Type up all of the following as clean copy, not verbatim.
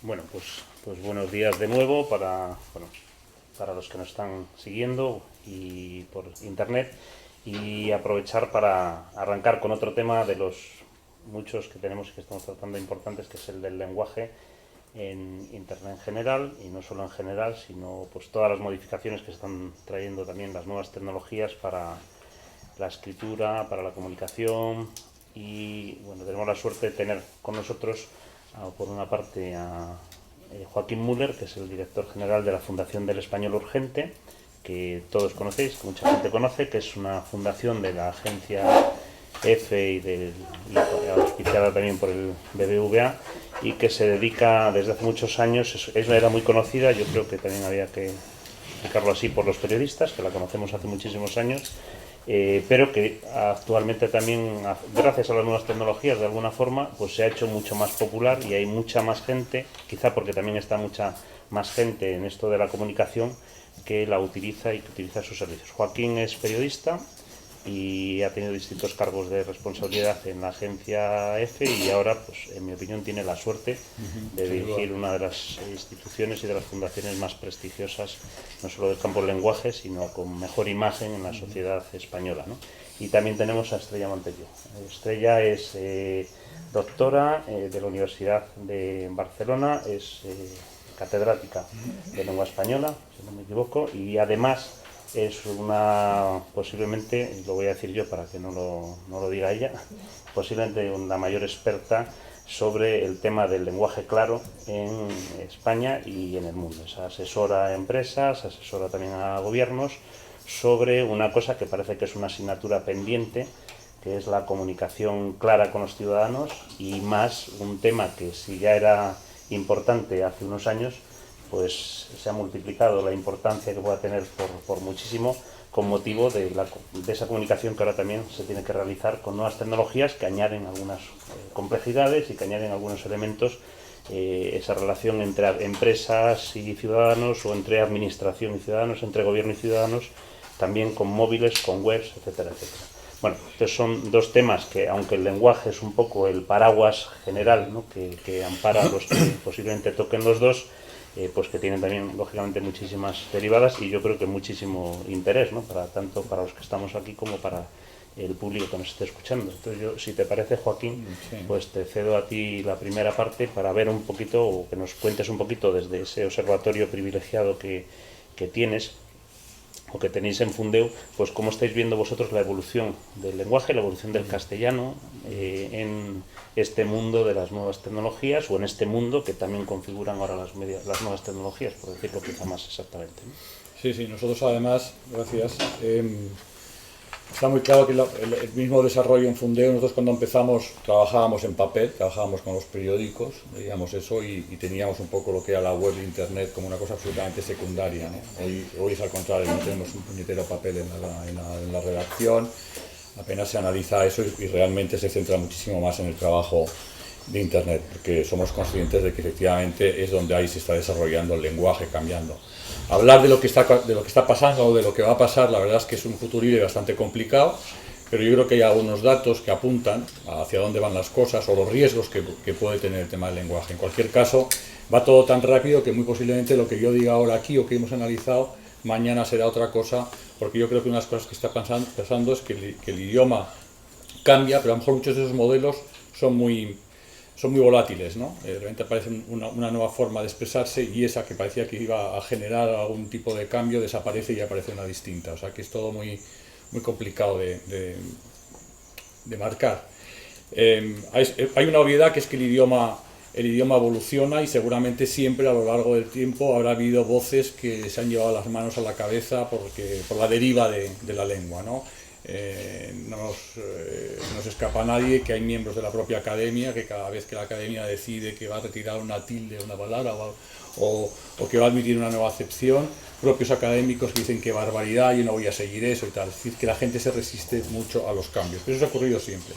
Bueno, pues buenos días de nuevo para los que nos están siguiendo y por internet, y aprovechar para arrancar con otro tema de los muchos que tenemos y que estamos tratando importantes, que es el del lenguaje en internet en general, y no solo en general, sino pues todas las modificaciones que están trayendo también las nuevas tecnologías para la escritura, para la comunicación. Y bueno, tenemos la suerte de tener con nosotros por una parte a Joaquín Müller, que es el director general de la Fundación del Español Urgente, que todos conocéis, que mucha gente conoce, que es una fundación de la agencia EFE y auspiciada también por el BBVA, y que se dedica desde hace muchos años, era muy conocida, yo creo que también había que explicarlo así por los periodistas, que la conocemos hace muchísimos años, pero que actualmente también, gracias a las nuevas tecnologías, de alguna forma, pues se ha hecho mucho más popular y hay mucha más gente, quizá porque también está mucha más gente en esto de la comunicación, que la utiliza y que utiliza sus servicios. Joaquín es periodista y ha tenido distintos cargos de responsabilidad en la agencia EFE, y ahora, pues en mi opinión, tiene la suerte de dirigir una de las instituciones y de las fundaciones más prestigiosas, no solo del campo del lenguaje, sino con mejor imagen en la sociedad española, ¿no? Y también tenemos a Estrella Montello. Estrella es doctora de la Universidad de Barcelona, es catedrática de lengua española, si no me equivoco, y además es una, posiblemente, lo voy a decir yo para que no lo diga ella, posiblemente la mayor experta sobre el tema del lenguaje claro en España y en el mundo. Es asesora a empresas, asesora también a gobiernos sobre una cosa que parece que es una asignatura pendiente, que es la comunicación clara con los ciudadanos, y más un tema que, si ya era importante hace unos años, pues se ha multiplicado la importancia que pueda tener por muchísimo, con motivo de esa comunicación que ahora también se tiene que realizar con nuevas tecnologías que añaden algunas complejidades y que añaden algunos elementos, esa relación entre empresas y ciudadanos, o entre administración y ciudadanos, entre gobierno y ciudadanos, también con móviles, con webs, etcétera, etcétera. Bueno, estos son dos temas que, aunque el lenguaje es un poco el paraguas general, ¿no?, que ampara a los que posiblemente toquen los dos, pues que tienen también, lógicamente, muchísimas derivadas y yo creo que muchísimo interés, ¿no?, tanto para los que estamos aquí como para el público que nos esté escuchando. Entonces yo, si te parece, Joaquín, sí, pues te cedo a ti la primera parte para ver un poquito, o que nos cuentes un poquito desde ese observatorio privilegiado que tienes, o que tenéis en Fundeu, pues cómo estáis viendo vosotros la evolución del lenguaje, la evolución del castellano en este mundo de las nuevas tecnologías, o en este mundo que también configuran ahora las nuevas tecnologías, por decirlo quizá más exactamente, ¿no? Sí, nosotros además, gracias, está muy claro que el mismo desarrollo en Fundeu. Nosotros, cuando empezamos, trabajábamos en papel, trabajábamos con los periódicos, veíamos eso, y teníamos un poco lo que era la web de internet como una cosa absolutamente secundaria, ¿no? Hoy es al contrario, no tenemos un puñetero papel en la redacción, apenas se analiza eso, y realmente se centra muchísimo más en el trabajo de internet, porque somos conscientes de que efectivamente es donde ahí se está desarrollando el lenguaje, cambiando. Hablar de lo que está pasando o de lo que va a pasar, la verdad es que es un futurible bastante complicado, pero yo creo que hay algunos datos que apuntan hacia dónde van las cosas, o los riesgos que puede tener el tema del lenguaje. En cualquier caso, va todo tan rápido que muy posiblemente lo que yo diga ahora aquí, o que hemos analizado, mañana será otra cosa, porque yo creo que una de las cosas que está pasando es que el idioma cambia, pero a lo mejor muchos de esos modelos son muy volátiles, ¿no? De repente aparece una nueva forma de expresarse, y esa que parecía que iba a generar algún tipo de cambio desaparece y aparece una distinta. O sea que es todo muy complicado de marcar. Hay una obviedad, que es que el idioma evoluciona, y seguramente siempre a lo largo del tiempo habrá habido voces que se han llevado las manos a la cabeza por la deriva de la lengua, ¿no? No nos escapa a nadie que hay miembros de la propia academia que, cada vez que la academia decide que va a retirar una tilde de una palabra, o que va a admitir una nueva acepción, propios académicos dicen que barbaridad, yo no voy a seguir eso y tal. Es decir, que la gente se resiste mucho a los cambios, pero eso ha ocurrido siempre.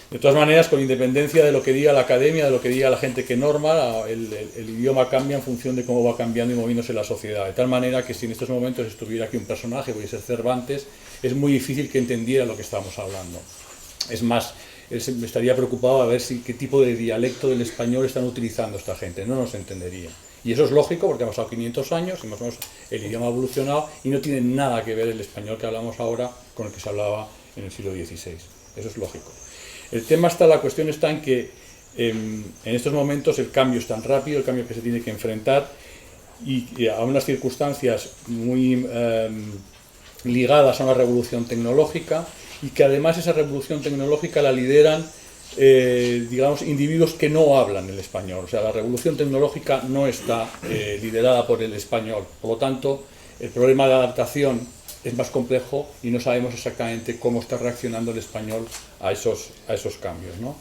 De todas maneras, con independencia de lo que diga la academia, de lo que diga la gente que norma, el idioma cambia en función de cómo va cambiando y moviéndose la sociedad. De tal manera que, si en estos momentos estuviera aquí un personaje, voy a ser Cervantes, es muy difícil que entendiera lo que estamos hablando. Es más, él estaría preocupado a ver qué tipo de dialecto del español están utilizando esta gente, no nos entendería. Y eso es lógico porque han pasado 500 años y más o menos el idioma ha evolucionado y no tiene nada que ver el español que hablamos ahora con el que se hablaba en el siglo XVI. Eso es lógico. La cuestión está en que en estos momentos el cambio es tan rápido, el cambio que se tiene que enfrentar y a unas circunstancias muy ligadas a una revolución tecnológica y que además esa revolución tecnológica la lideran digamos, individuos que no hablan el español. O sea, la revolución tecnológica no está liderada por el español. Por lo tanto, el problema de adaptación es más complejo y no sabemos exactamente cómo está reaccionando el español a esos cambios, ¿no?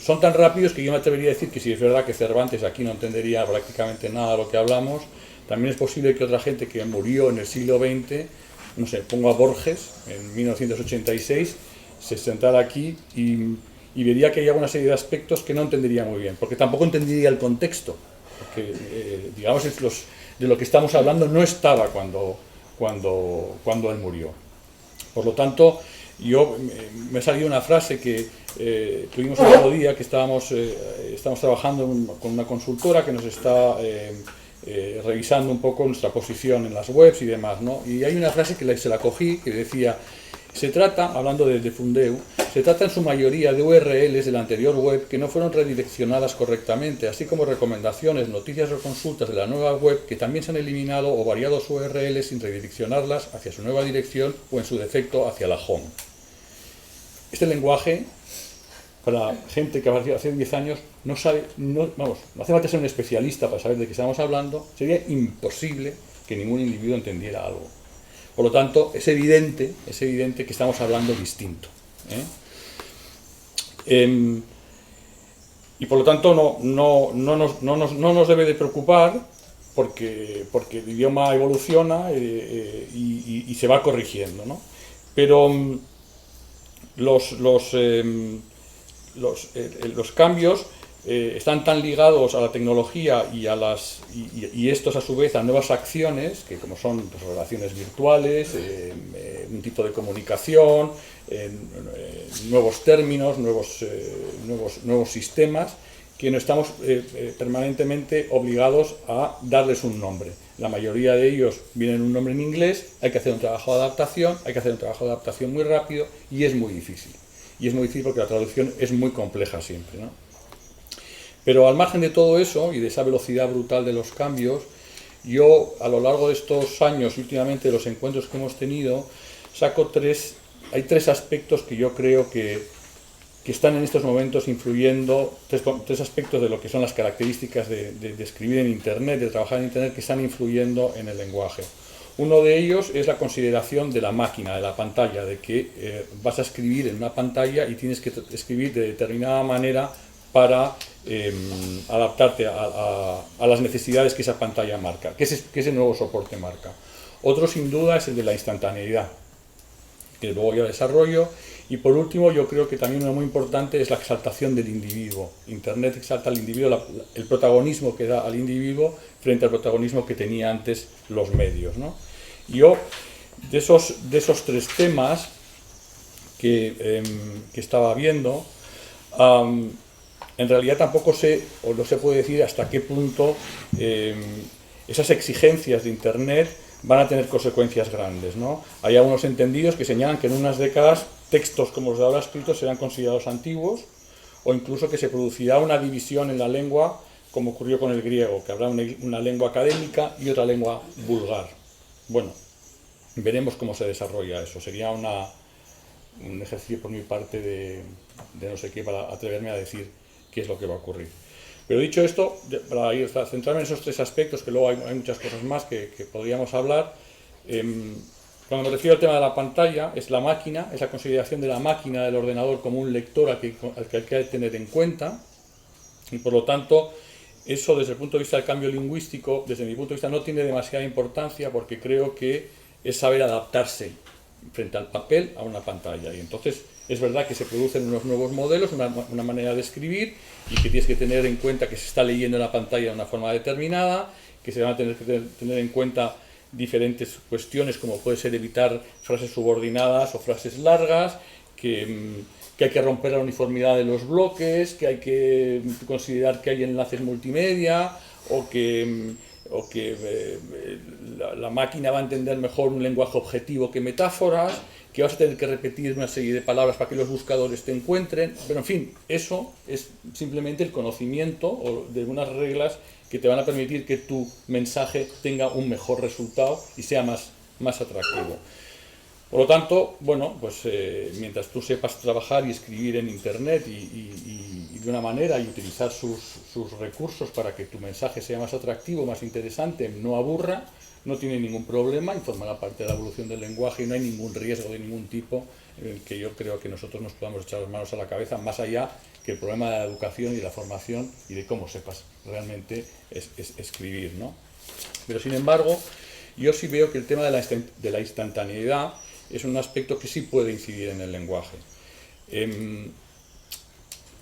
Son tan rápidos que yo me atrevería a decir que si es verdad que Cervantes aquí no entendería prácticamente nada de lo que hablamos, también es posible que otra gente que murió en el siglo XX, no sé, pongo a Borges en 1986, se sentara aquí y vería que hay alguna serie de aspectos que no entendería muy bien, porque tampoco entendería el contexto, porque digamos de lo que estamos hablando no estaba cuando él murió. Por lo tanto, me ha salido una frase que tuvimos el otro día, que estamos trabajando con una consultora que nos está revisando un poco nuestra posición en las webs y demás, ¿no? Y hay una frase que se la cogí, que decía: se trata, hablando de Fundeu, se trata en su mayoría de URLs de la anterior web que no fueron redireccionadas correctamente, así como recomendaciones, noticias o consultas de la nueva web que también se han eliminado o variado su URL sin redireccionarlas hacia su nueva dirección o en su defecto hacia la home. Este lenguaje, para gente que hace 10 años no sabe, no hace falta ser un especialista para saber de qué estamos hablando, sería imposible que ningún individuo entendiera algo. Por lo tanto, es evidente que estamos hablando distinto, y por lo tanto no nos debe de preocupar porque el idioma evoluciona y se va corrigiendo, ¿no? Pero los cambios están tan ligados a la tecnología y estos a su vez a nuevas acciones, que como son pues, relaciones virtuales, un tipo de comunicación, nuevos términos, nuevos sistemas, que no estamos permanentemente obligados a darles un nombre. La mayoría de ellos vienen un nombre en inglés, hay que hacer un trabajo de adaptación, muy rápido y es muy difícil. Y es muy difícil porque la traducción es muy compleja siempre, ¿no? Pero al margen de todo eso y de esa velocidad brutal de los cambios, yo a lo largo de estos años, últimamente de los encuentros que hemos tenido, hay tres aspectos que yo creo que están en estos momentos influyendo, tres aspectos de lo que son las características de escribir en Internet, de trabajar en Internet, que están influyendo en el lenguaje. Uno de ellos es la consideración de la máquina, de la pantalla, de que vas a escribir en una pantalla y tienes que escribir de determinada manera para adaptarte a las necesidades que esa pantalla marca, que ese nuevo soporte marca. Otro sin duda es el de la instantaneidad, que luego yo desarrollo. Y por último, yo creo que también uno muy importante es la exaltación del individuo. Internet exalta al individuo, el protagonismo que da al individuo frente al protagonismo que tenía antes los medios, ¿no? Yo, de esos tres temas que estaba viendo, en realidad tampoco sé, o no se puede decir hasta qué punto esas exigencias de Internet van a tener consecuencias grandes, ¿no? Hay algunos entendidos que señalan que en unas décadas textos como los de ahora escritos serán considerados antiguos, o incluso que se producirá una división en la lengua, como ocurrió con el griego, que habrá una lengua académica y otra lengua vulgar. Bueno, veremos cómo se desarrolla eso. Sería un ejercicio por mi parte de no sé qué para atreverme a decir qué es lo que va a ocurrir. Pero dicho esto, para centrarme en esos tres aspectos, que luego hay muchas cosas más que podríamos hablar, cuando me refiero al tema de la pantalla, es la máquina, es la consideración de la máquina del ordenador como un lector al que hay que tener en cuenta, y por lo tanto, eso desde el punto de vista del cambio lingüístico, desde mi punto de vista no tiene demasiada importancia, porque creo que es saber adaptarse frente al papel a una pantalla, y entonces es verdad que se producen unos nuevos modelos, una manera de escribir, y que tienes que tener en cuenta que se está leyendo en la pantalla de una forma determinada, que se van a tener que tener en cuenta diferentes cuestiones, como puede ser evitar frases subordinadas o frases largas, que hay que romper la uniformidad de los bloques, que hay que considerar que hay enlaces multimedia, o que la máquina va a entender mejor un lenguaje objetivo que metáforas, que vas a tener que repetir una serie de palabras para que los buscadores te encuentren, pero en fin, eso es simplemente el conocimiento de unas reglas que te van a permitir que tu mensaje tenga un mejor resultado y sea más atractivo. Por lo tanto, bueno, pues mientras tú sepas trabajar y escribir en Internet y de una manera y utilizar sus recursos para que tu mensaje sea más atractivo, más interesante, no aburra, no tiene ningún problema y formará parte de la evolución del lenguaje y no hay ningún riesgo de ningún tipo en el que yo creo que nosotros nos podamos echar las manos a la cabeza, más allá que el problema de la educación y de la formación y de cómo sepas realmente escribir, ¿no? Pero sin embargo, yo sí veo que el tema de la instantaneidad es un aspecto que sí puede incidir en el lenguaje.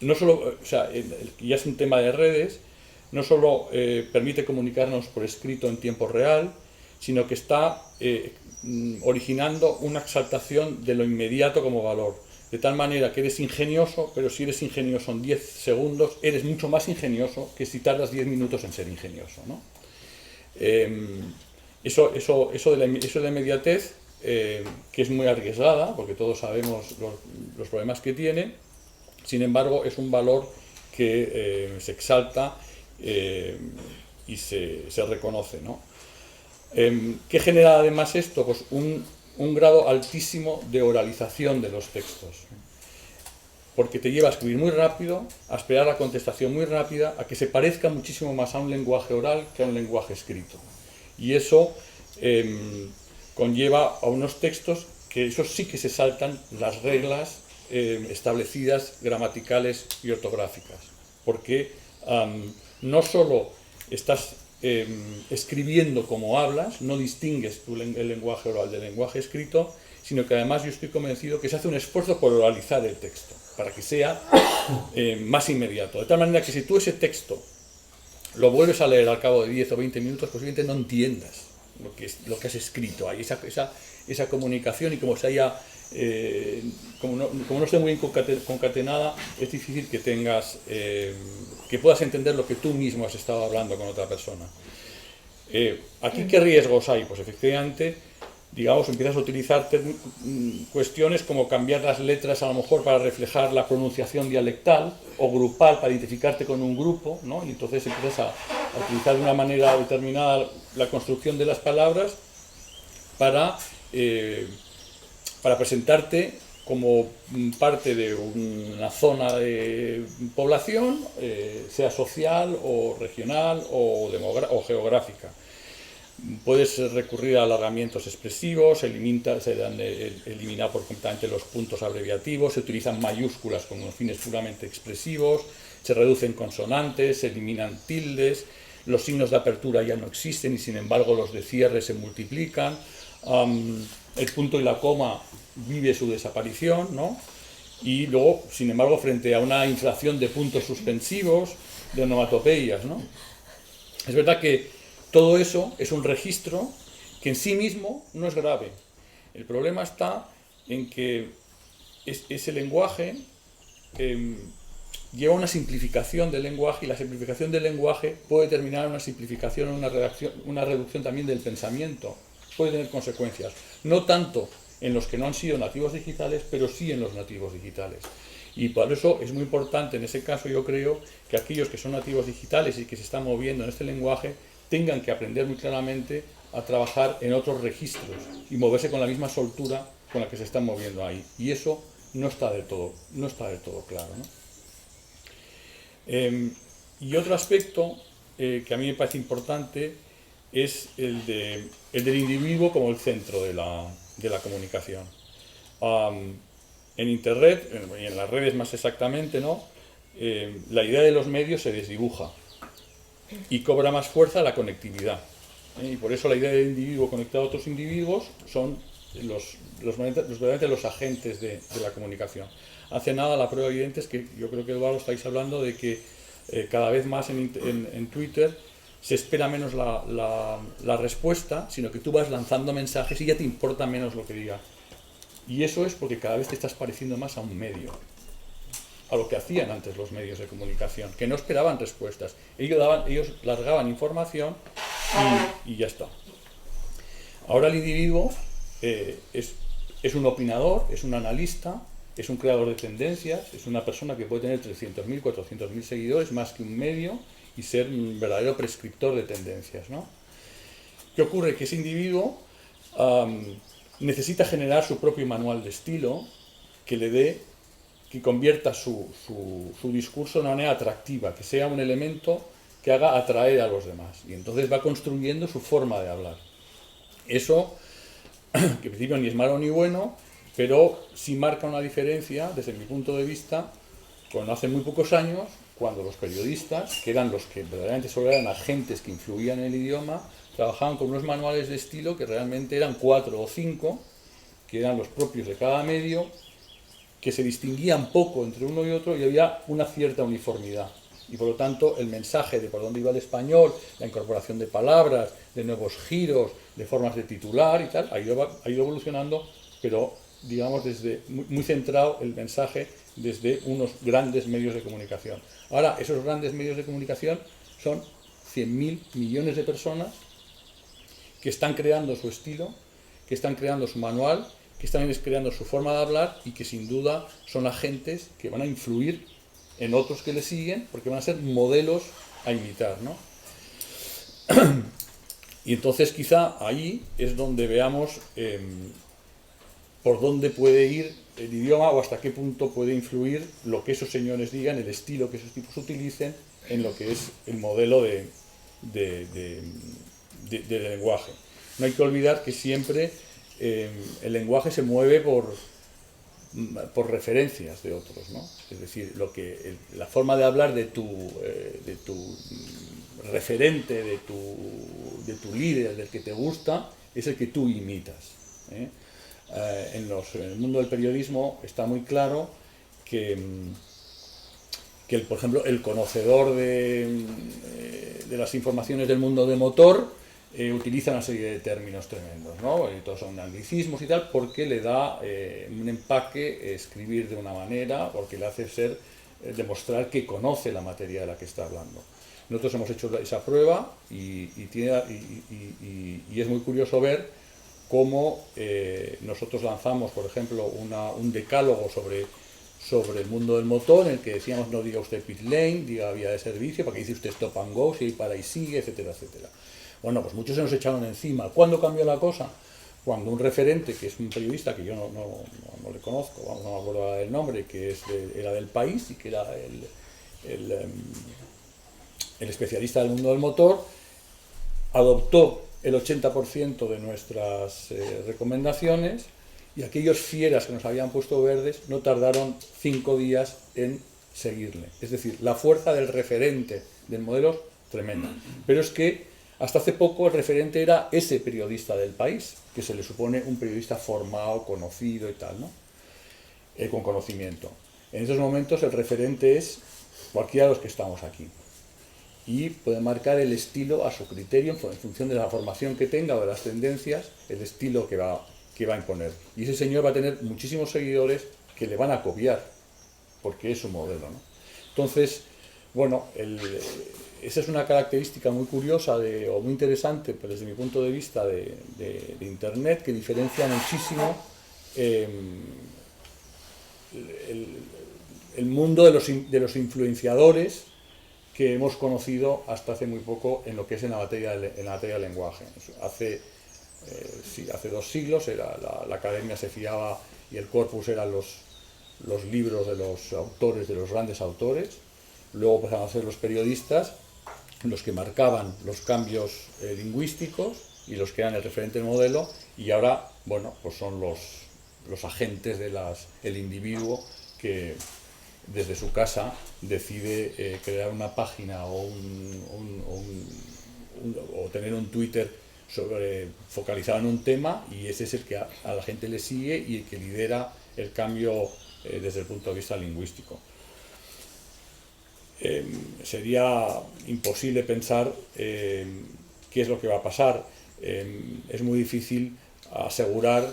No solo, o sea, ya es un tema de redes, no solo permite comunicarnos por escrito en tiempo real, sino que está originando una exaltación de lo inmediato como valor. De tal manera que eres ingenioso, pero si eres ingenioso en 10 segundos, eres mucho más ingenioso que si tardas 10 minutos en ser ingenioso, ¿no? Eso de la inmediatez, que es muy arriesgada, porque todos sabemos los problemas que tiene, sin embargo es un valor que se exalta y se reconoce, ¿no? ¿Qué genera además esto? Pues un grado altísimo de oralización de los textos, porque te lleva a escribir muy rápido, a esperar la contestación muy rápida, a que se parezca muchísimo más a un lenguaje oral que a un lenguaje escrito. Y eso conlleva a unos textos que esos sí que se saltan las reglas establecidas gramaticales y ortográficas, porque no solo estás escribiendo como hablas, no distingues el lenguaje oral del lenguaje escrito, sino que además yo estoy convencido que se hace un esfuerzo por oralizar el texto, para que sea más inmediato. De tal manera que si tú ese texto lo vuelves a leer al cabo de 10 o 20 minutos, posiblemente no entiendas lo que has escrito. Hay esa comunicación y como se haya... como no esté muy concatenada, es difícil que tengas que puedas entender lo que tú mismo has estado hablando con otra persona. ¿Aquí qué riesgos hay? Pues efectivamente, digamos, empiezas a utilizar cuestiones como cambiar las letras a lo mejor para reflejar la pronunciación dialectal o grupal para identificarte con un grupo, ¿no? Y entonces empiezas a utilizar de una manera determinada la construcción de las palabras para presentarte como parte de una zona de población, sea social o regional o geográfica. Puedes recurrir a alargamientos expresivos, se elimina por completamente los puntos abreviativos, se utilizan mayúsculas con fines puramente expresivos, se reducen consonantes, se eliminan tildes, los signos de apertura ya no existen y sin embargo los de cierre se multiplican. El punto y la coma vive su desaparición, ¿no? Y luego, sin embargo, frente a una inflación de puntos suspensivos, de onomatopeyas, ¿no? Es verdad que todo eso es un registro que en sí mismo no es grave. El problema está en que ese lenguaje lleva una simplificación del lenguaje y la simplificación del lenguaje puede terminar en una simplificación, una reducción también del pensamiento. Puede tener consecuencias, no tanto en los que no han sido nativos digitales, pero sí en los nativos digitales. Y por eso es muy importante, en ese caso yo creo, que aquellos que son nativos digitales y que se están moviendo en este lenguaje tengan que aprender muy claramente a trabajar en otros registros y moverse con la misma soltura con la que se están moviendo ahí. Y eso no está del todo claro, ¿no? Y otro aspecto que a mí me parece importante es el del individuo como el centro de la comunicación. En Internet, y en las redes más exactamente, ¿no? La idea de los medios se desdibuja y cobra más fuerza la conectividad. Y por eso la idea del individuo conectado a otros individuos son verdaderamente los agentes de la comunicación. Hace nada la prueba evidente es que yo creo que Eduardo estáis hablando de que cada vez más en Twitter se espera menos la respuesta, sino que tú vas lanzando mensajes y ya te importa menos lo que diga Y eso es porque cada vez te estás pareciendo más a un medio, a lo que hacían antes los medios de comunicación, que no esperaban respuestas. Ellos largaban información y ya está. Ahora el individuo es un opinador, es un analista, es un creador de tendencias, es una persona que puede tener 300.000, 400.000 seguidores, más que un medio, y ser un verdadero prescriptor de tendencias, ¿no? ¿Qué ocurre? Que ese individuo necesita generar su propio manual de estilo que convierta su discurso de una manera atractiva, que sea un elemento que haga atraer a los demás. Y entonces va construyendo su forma de hablar. Eso, que en principio ni es malo ni bueno, pero sí marca una diferencia, desde mi punto de vista, con hace muy pocos años, cuando los periodistas, que eran los que verdaderamente solo eran agentes que influían en el idioma, trabajaban con unos manuales de estilo que realmente eran 4 o 5, que eran los propios de cada medio, que se distinguían poco entre uno y otro y había una cierta uniformidad. Y por lo tanto el mensaje de por dónde iba el español, la incorporación de palabras, de nuevos giros, de formas de titular y tal, ha ido evolucionando, pero digamos desde muy centrado el mensaje desde unos grandes medios de comunicación. Ahora, esos grandes medios de comunicación son 100.000 millones de personas que están creando su estilo, que están creando su manual, que están creando su forma de hablar y que sin duda son agentes que van a influir en otros que le siguen porque van a ser modelos a imitar, ¿no? Y entonces quizá ahí es donde veamos por dónde puede ir el idioma o hasta qué punto puede influir lo que esos señores digan, el estilo que esos tipos utilicen en lo que es el modelo de lenguaje. No hay que olvidar que siempre el lenguaje se mueve por referencias de otros, ¿no? Es decir, la forma de hablar de tu referente, de tu líder, del que te gusta, es el que tú imitas, ¿eh? En el mundo del periodismo está muy claro que por ejemplo, el conocedor de las informaciones del mundo de motor utiliza una serie de términos tremendos, ¿no? Todos son anglicismos y tal, porque le da un empaque escribir de una manera, porque le hace demostrar que conoce la materia de la que está hablando. Nosotros hemos hecho esa prueba y es muy curioso ver cómo nosotros lanzamos, por ejemplo, un decálogo sobre el mundo del motor, en el que decíamos no diga usted pit lane, diga vía de servicio, para que dice usted stop and go, si hay para y sigue, etcétera, etcétera. Bueno, pues muchos se nos echaron encima. ¿Cuándo cambió la cosa? Cuando un referente, que es un periodista que yo no le conozco, no me acuerdo del nombre, que era del País y que era el especialista del mundo del motor, adoptó el 80% de nuestras recomendaciones y aquellos fieras que nos habían puesto verdes no tardaron 5 días en seguirle. Es decir, la fuerza del referente del modelo es tremenda. Pero es que hasta hace poco el referente era ese periodista del País, que se le supone un periodista formado, conocido y tal, ¿no? Con conocimiento. En esos momentos el referente es cualquiera de los que estamos aquí. Y puede marcar el estilo a su criterio, en función de la formación que tenga o de las tendencias, el estilo que va a imponer. Y ese señor va a tener muchísimos seguidores que le van a copiar, porque es su modelo, ¿no? Entonces, bueno, esa es una característica muy curiosa o muy interesante, pero desde mi punto de vista de Internet, que diferencia muchísimo el mundo de los influenciadores que hemos conocido hasta hace muy poco en lo que es en la materia del lenguaje. Hace 2 siglos la academia se fiaba y el corpus eran los libros de los autores, de los grandes autores. Luego empezaron a ser los periodistas los que marcaban los cambios lingüísticos y los que eran el referente del modelo, y ahora, bueno, pues son los agentes el individuo que desde su casa decide crear una página o tener un Twitter focalizado en un tema, y ese es el que a la gente le sigue y el que lidera el cambio desde el punto de vista lingüístico. Sería imposible pensar qué es lo que va a pasar. Es muy difícil asegurar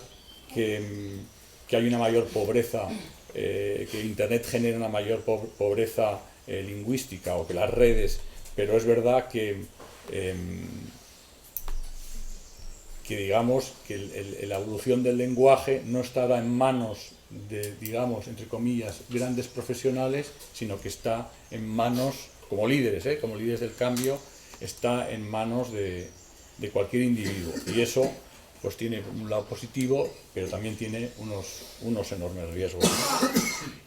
que que hay una mayor pobreza, que Internet genera una mayor pobreza lingüística, o que las redes, pero es verdad que digamos que la evolución del lenguaje no estará en manos de, digamos, entre comillas, grandes profesionales, sino que está en manos, como líderes del cambio, está en manos de cualquier individuo. Y eso pues tiene un lado positivo, pero también tiene unos enormes riesgos.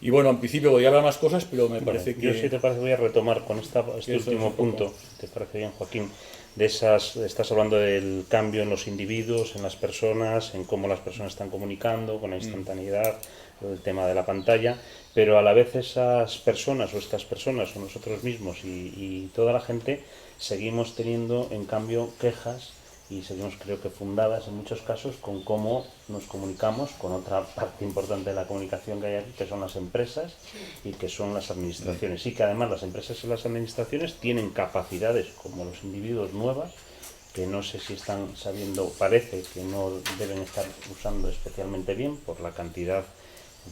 Y bueno, en principio podría hablar más cosas, pero me parece que... Yo, si te parece, voy a retomar con este último punto, ¿te parece bien, Joaquín? Estás hablando del cambio en los individuos, en las personas, en cómo las personas están comunicando, con la instantaneidad, el tema de la pantalla, pero a la vez esas personas, o estas personas, o nosotros mismos y toda la gente, seguimos teniendo, en cambio, quejas, y seguimos, creo que fundadas en muchos casos, con cómo nos comunicamos con otra parte importante de la comunicación que hay aquí, que son las empresas y que son las administraciones. Y que además las empresas y las administraciones tienen capacidades, como los individuos, nuevas, que no sé si están sabiendo, parece que no deben estar usando especialmente bien por la cantidad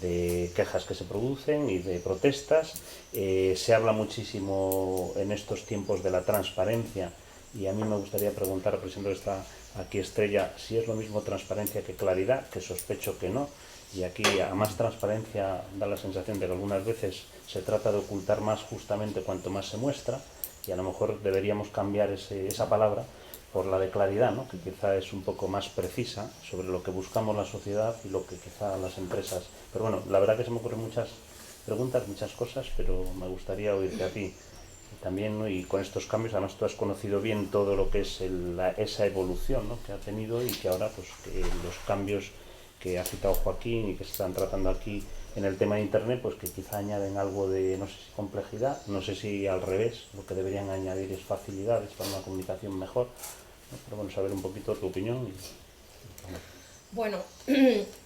de quejas que se producen y de protestas. Se habla muchísimo en estos tiempos de la transparencia, y a mí me gustaría preguntar, por ejemplo, está aquí Estrella, si es lo mismo transparencia que claridad, que sospecho que no. Y aquí, a más transparencia, da la sensación de que algunas veces se trata de ocultar más justamente cuanto más se muestra, y a lo mejor deberíamos cambiar esa palabra por la de claridad, ¿no? Que quizá es un poco más precisa sobre lo que buscamos la sociedad y lo que quizá las empresas. Pero bueno, la verdad que se me ocurren muchas preguntas, muchas cosas, pero me gustaría oírte a ti también, ¿no? Y con estos cambios, además tú has conocido bien todo lo que es esa evolución, ¿no?, que ha tenido, y que ahora pues que los cambios que ha citado Joaquín y que se están tratando aquí en el tema de Internet, pues que quizá añaden algo de, no sé si complejidad, no sé si al revés, lo que deberían añadir es facilidades para una comunicación mejor, ¿no? Pero bueno, saber un poquito tu opinión. Bueno,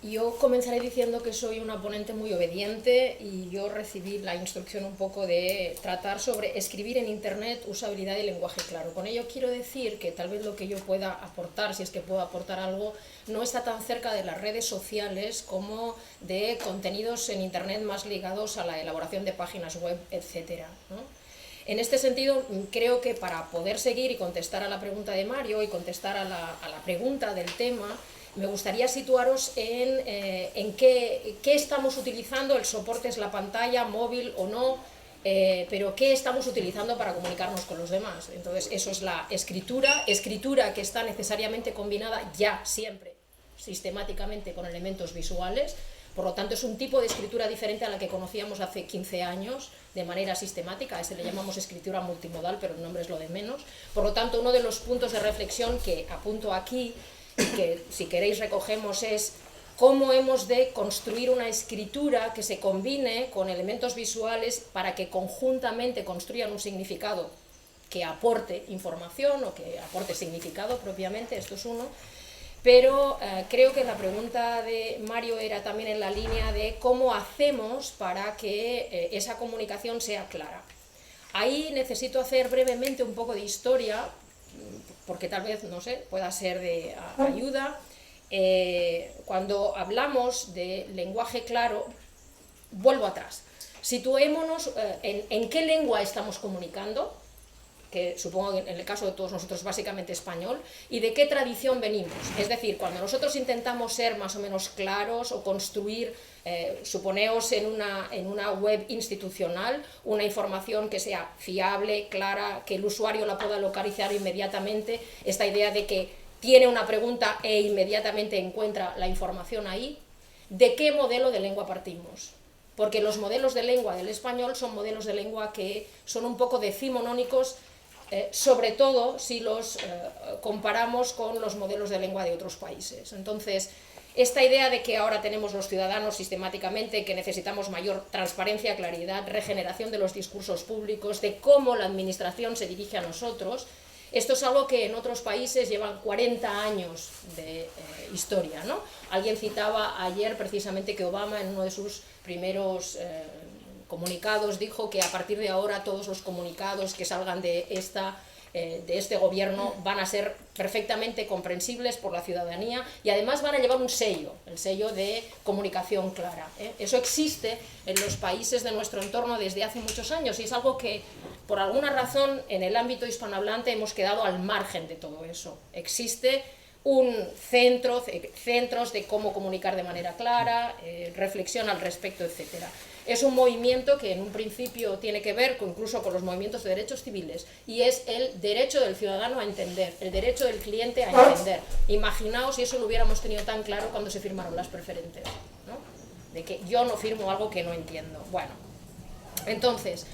yo comenzaré diciendo que soy una ponente muy obediente, y yo recibí la instrucción un poco de tratar sobre escribir en Internet, usabilidad y lenguaje claro. Con ello quiero decir que tal vez lo que yo pueda aportar, si es que puedo aportar algo, no está tan cerca de las redes sociales como de contenidos en Internet más ligados a la elaboración de páginas web, etcétera, ¿no? En este sentido, creo que para poder seguir y contestar a la pregunta de Mario y contestar a la pregunta del tema, me gustaría situaros en qué estamos utilizando. El soporte es la pantalla, móvil o no, pero qué estamos utilizando para comunicarnos con los demás. Entonces, eso es la escritura que está necesariamente combinada ya siempre, sistemáticamente, con elementos visuales. Por lo tanto, es un tipo de escritura diferente a la que conocíamos hace 15 años de manera sistemática. A ese le llamamos escritura multimodal, pero el nombre es lo de menos. Por lo tanto, uno de los puntos de reflexión que apunto aquí, que si queréis recogemos, es cómo hemos de construir una escritura que se combine con elementos visuales para que conjuntamente construyan un significado que aporte información o que aporte significado propiamente. Esto es uno. Pero creo que la pregunta de Mario era también en la línea de cómo hacemos para que esa comunicación sea clara. Ahí necesito hacer brevemente un poco de historia, porque tal vez, no sé, pueda ser de ayuda. Cuando hablamos de lenguaje claro, vuelvo atrás. Situémonos en qué lengua estamos comunicando, que supongo que en el caso de todos nosotros básicamente español, y de qué tradición venimos. Es decir, cuando nosotros intentamos ser más o menos claros o construir, suponeos en una web institucional, una información que sea fiable, clara, que el usuario la pueda localizar inmediatamente, esta idea de que tiene una pregunta e inmediatamente encuentra la información ahí, ¿de qué modelo de lengua partimos? Porque los modelos de lengua del español son modelos de lengua que son un poco decimonónicos, sobre todo si los comparamos con los modelos de lengua de otros países. Entonces, esta idea de que ahora tenemos los ciudadanos sistemáticamente que necesitamos mayor transparencia, claridad, regeneración de los discursos públicos, de cómo la administración se dirige a nosotros, esto es algo que en otros países llevan 40 años de historia, ¿no? Alguien citaba ayer precisamente que Obama, en uno de sus primeros comunicados, dijo que a partir de ahora todos los comunicados que salgan de esta de este gobierno van a ser perfectamente comprensibles por la ciudadanía y además van a llevar un sello, el sello de comunicación clara. Eso existe en los países de nuestro entorno desde hace muchos años y es algo que por alguna razón en el ámbito hispanohablante hemos quedado al margen de todo eso. Existe centros de cómo comunicar de manera clara, reflexión al respecto, etcétera. Es un movimiento que en un principio tiene que ver incluso con los movimientos de derechos civiles y es el derecho del ciudadano a entender, el derecho del cliente a entender. Imaginaos si eso lo hubiéramos tenido tan claro cuando se firmaron las preferentes, ¿no? De que yo no firmo algo que no entiendo. Bueno, entonces,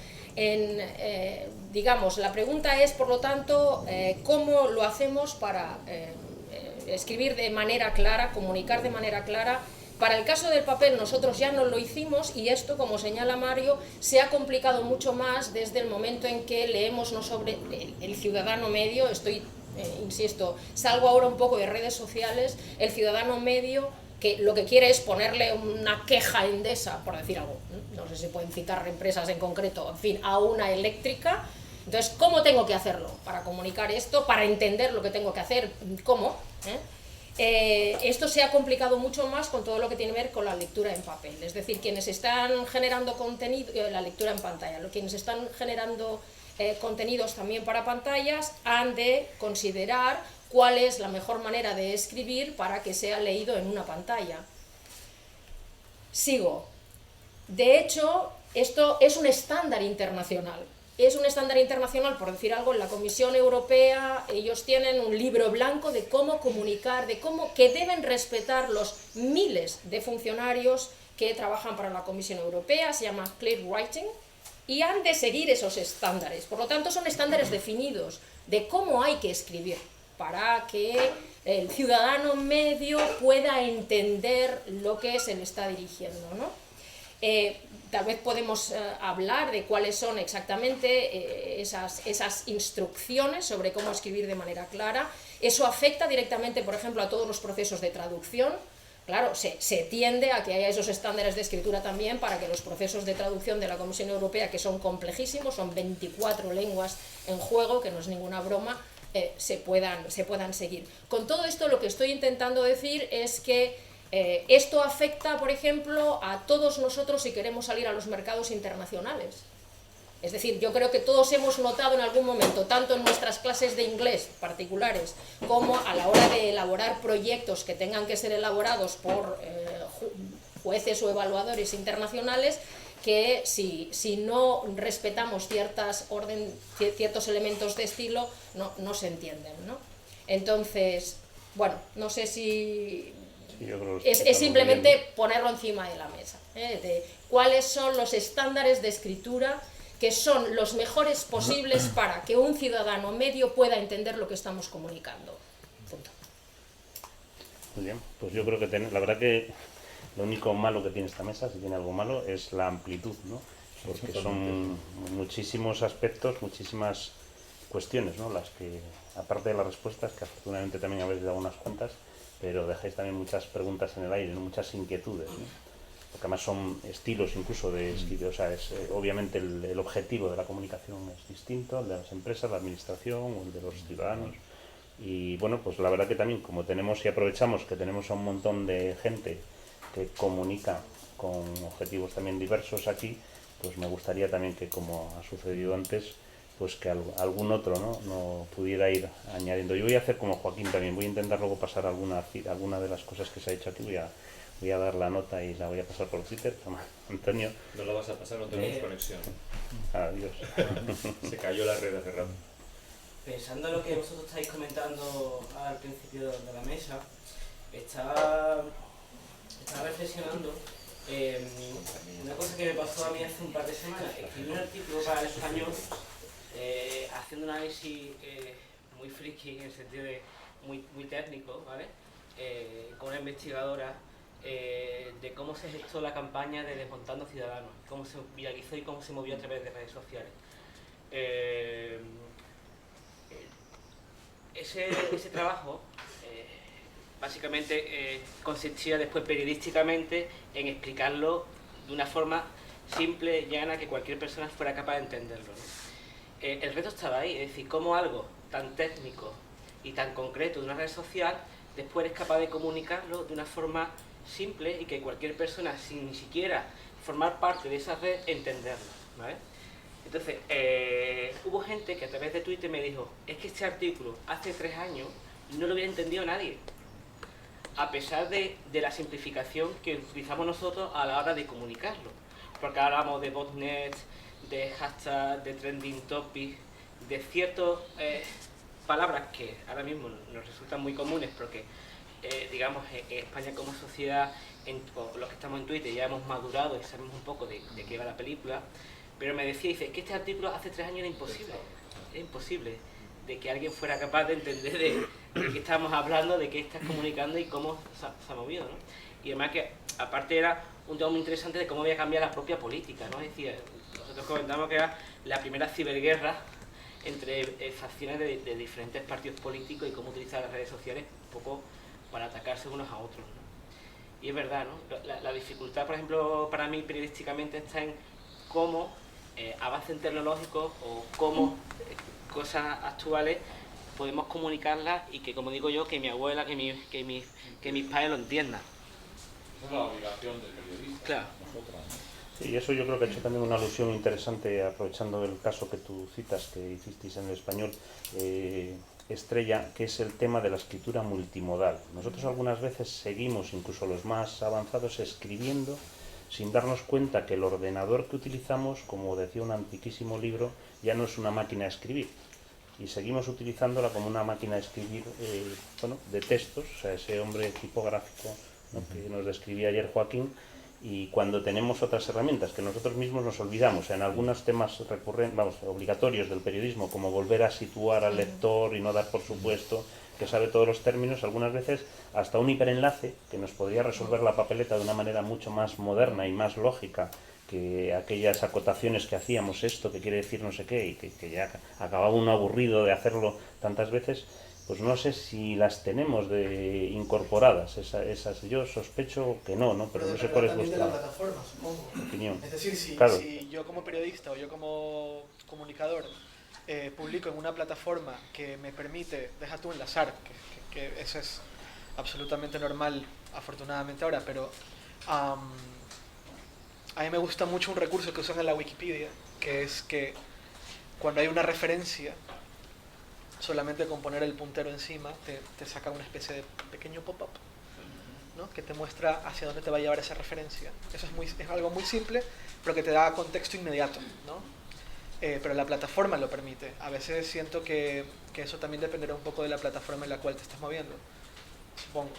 digamos, la pregunta es, por lo tanto, ¿cómo lo hacemos para escribir de manera clara, comunicar de manera clara? Para el caso del papel nosotros ya no lo hicimos y esto, como señala Mario, se ha complicado mucho más desde el momento en que leemos no sobre el ciudadano medio, insisto, salgo ahora un poco de redes sociales, el ciudadano medio que lo que quiere es ponerle una queja a Endesa, por decir algo, no sé si pueden citar empresas en concreto, en fin, a una eléctrica. Entonces, ¿cómo tengo que hacerlo para comunicar esto, para entender lo que tengo que hacer? ¿Cómo? Esto se ha complicado mucho más con todo lo que tiene que ver con la lectura en papel, es decir, quienes están generando contenido, la lectura en pantalla, quienes están generando contenidos también para pantallas han de considerar cuál es la mejor manera de escribir para que sea leído en una pantalla. Sigo. De hecho, esto es un estándar internacional. Es un estándar internacional, por decir algo, en la Comisión Europea ellos tienen un libro blanco de cómo comunicar, que deben respetar los miles de funcionarios que trabajan para la Comisión Europea, se llama Clear Writing, y han de seguir esos estándares. Por lo tanto, son estándares definidos de cómo hay que escribir para que el ciudadano medio pueda entender lo que se le está dirigiendo, ¿no? Tal vez podemos hablar de cuáles son exactamente esas instrucciones sobre cómo escribir de manera clara. Eso afecta directamente, por ejemplo, a todos los procesos de traducción. Claro, se tiende a que haya esos estándares de escritura también para que los procesos de traducción de la Comisión Europea, que son complejísimos, son 24 lenguas en juego, que no es ninguna broma, se puedan seguir. Con todo esto lo que estoy intentando decir es que esto afecta, por ejemplo, a todos nosotros si queremos salir a los mercados internacionales. Es decir, yo creo que todos hemos notado en algún momento, tanto en nuestras clases de inglés particulares, como a la hora de elaborar proyectos que tengan que ser elaborados por jueces o evaluadores internacionales, que si no respetamos ciertos elementos de estilo, no se entienden, ¿no? Entonces, bueno, no sé si... Es simplemente ponerlo encima de la mesa, de cuáles son los estándares de escritura que son los mejores posibles para que un ciudadano medio pueda entender lo que estamos comunicando. Punto. Muy bien, pues yo creo que la verdad que lo único malo que tiene esta mesa, si tiene algo malo, es la amplitud, ¿no? Porque son muchísimos aspectos, muchísimas cuestiones, ¿no? Las que, aparte de las respuestas, que afortunadamente también habéis dado unas cuantas, pero dejáis también muchas preguntas en el aire, ¿no? Muchas inquietudes, ¿no? Porque además son estilos incluso de escribir, o sea, obviamente el objetivo de la comunicación es distinto, el de las empresas, la administración, o el de los ciudadanos. Y bueno, pues la verdad que también, como tenemos y aprovechamos que tenemos a un montón de gente que comunica con objetivos también diversos aquí, pues me gustaría también que, como ha sucedido antes, pues que algún otro no pudiera ir añadiendo. Yo voy a hacer como Joaquín también, voy a intentar luego pasar alguna de las cosas que se ha hecho aquí, voy a dar la nota y la voy a pasar por Twitter. Toma, Antonio. No la vas a pasar, no tenemos conexión. Adiós. Se cayó la red hace rato. Pensando en lo que vosotros estáis comentando al principio de la mesa, estaba reflexionando una cosa que me pasó a mí hace un par de semanas. Escribí un artículo para El Español haciendo un análisis muy friki, en el sentido de muy técnico, ¿vale? Con una investigadora de cómo se gestó la campaña de Desmontando Ciudadanos, cómo se viralizó y cómo se movió a través de redes sociales. Ese trabajo básicamente consistía después periodísticamente en explicarlo de una forma simple, llana, que cualquier persona fuera capaz de entenderlo, ¿no? el reto estaba ahí, es decir, cómo algo tan técnico y tan concreto de una red social, después eres capaz de comunicarlo de una forma simple y que cualquier persona, sin ni siquiera formar parte de esa red, entenderlo, ¿vale? Entonces, hubo gente que a través de Twitter me dijo, es que este artículo hace 3 años no lo hubiera entendido nadie, a pesar de la simplificación que utilizamos nosotros a la hora de comunicarlo. Porque hablamos de botnet, de hashtag, de trending topic, de ciertas palabras que ahora mismo nos resultan muy comunes porque, digamos, en España como sociedad, o los que estamos en Twitter ya hemos madurado y sabemos un poco de qué va la película, pero me decía, dice, que este artículo hace 3 años era imposible de que alguien fuera capaz de entender de qué estamos hablando, de qué estás comunicando y cómo se ha movido, ¿no? Y además que, aparte, era un tema muy interesante de cómo había cambiado la propia política, ¿no? Es decir, nosotros comentamos que era la primera ciberguerra entre facciones de diferentes partidos políticos y cómo utilizar las redes sociales un poco para atacarse unos a otros, ¿no? Y es verdad, ¿no? La dificultad, por ejemplo, para mí periodísticamente está en cómo avances tecnológicos o cómo cosas actuales podemos comunicarlas y que, como digo yo, que mi abuela, que mis padres lo entiendan. Esa es la obligación del periodista. Claro. Nosotras, ¿no? Sí, y eso yo creo que ha hecho también una alusión interesante, aprovechando el caso que tú citas, que hicisteis en el español, Estrella, que es el tema de la escritura multimodal. Nosotros algunas veces seguimos, incluso los más avanzados, escribiendo sin darnos cuenta que el ordenador que utilizamos, como decía un antiquísimo libro, ya no es una máquina de escribir. Y seguimos utilizándola como una máquina de escribir, bueno, de textos, o sea, ese hombre tipográfico, ¿no?, que nos describía ayer Joaquín, y cuando tenemos otras herramientas que nosotros mismos nos olvidamos, en algunos temas recurrentes, vamos, obligatorios del periodismo, como volver a situar al lector y no dar por supuesto que sabe todos los términos, algunas veces hasta un hiperenlace que nos podría resolver la papeleta de una manera mucho más moderna y más lógica que aquellas acotaciones que hacíamos, esto que quiere decir no sé qué, y que ya acababa uno aburrido de hacerlo tantas veces, pues no sé si las tenemos incorporadas, esas. Yo sospecho que no, pero no sé cuál es vuestra de la plataforma, supongo. opinión. Es decir, Claro. si yo como periodista o yo como comunicador publico en una plataforma que me permite, deja tú enlazar, que eso es absolutamente normal, afortunadamente ahora, pero a mí me gusta mucho un recurso que usan en la Wikipedia, que es que cuando hay una referencia, solamente con poner el puntero encima te saca una especie de pequeño pop-up, ¿no?, que te muestra hacia dónde te va a llevar esa referencia. Eso es algo muy simple, pero que te da contexto inmediato, ¿no? Pero la plataforma lo permite. A veces siento que eso también dependerá un poco de la plataforma en la cual te estás moviendo, supongo.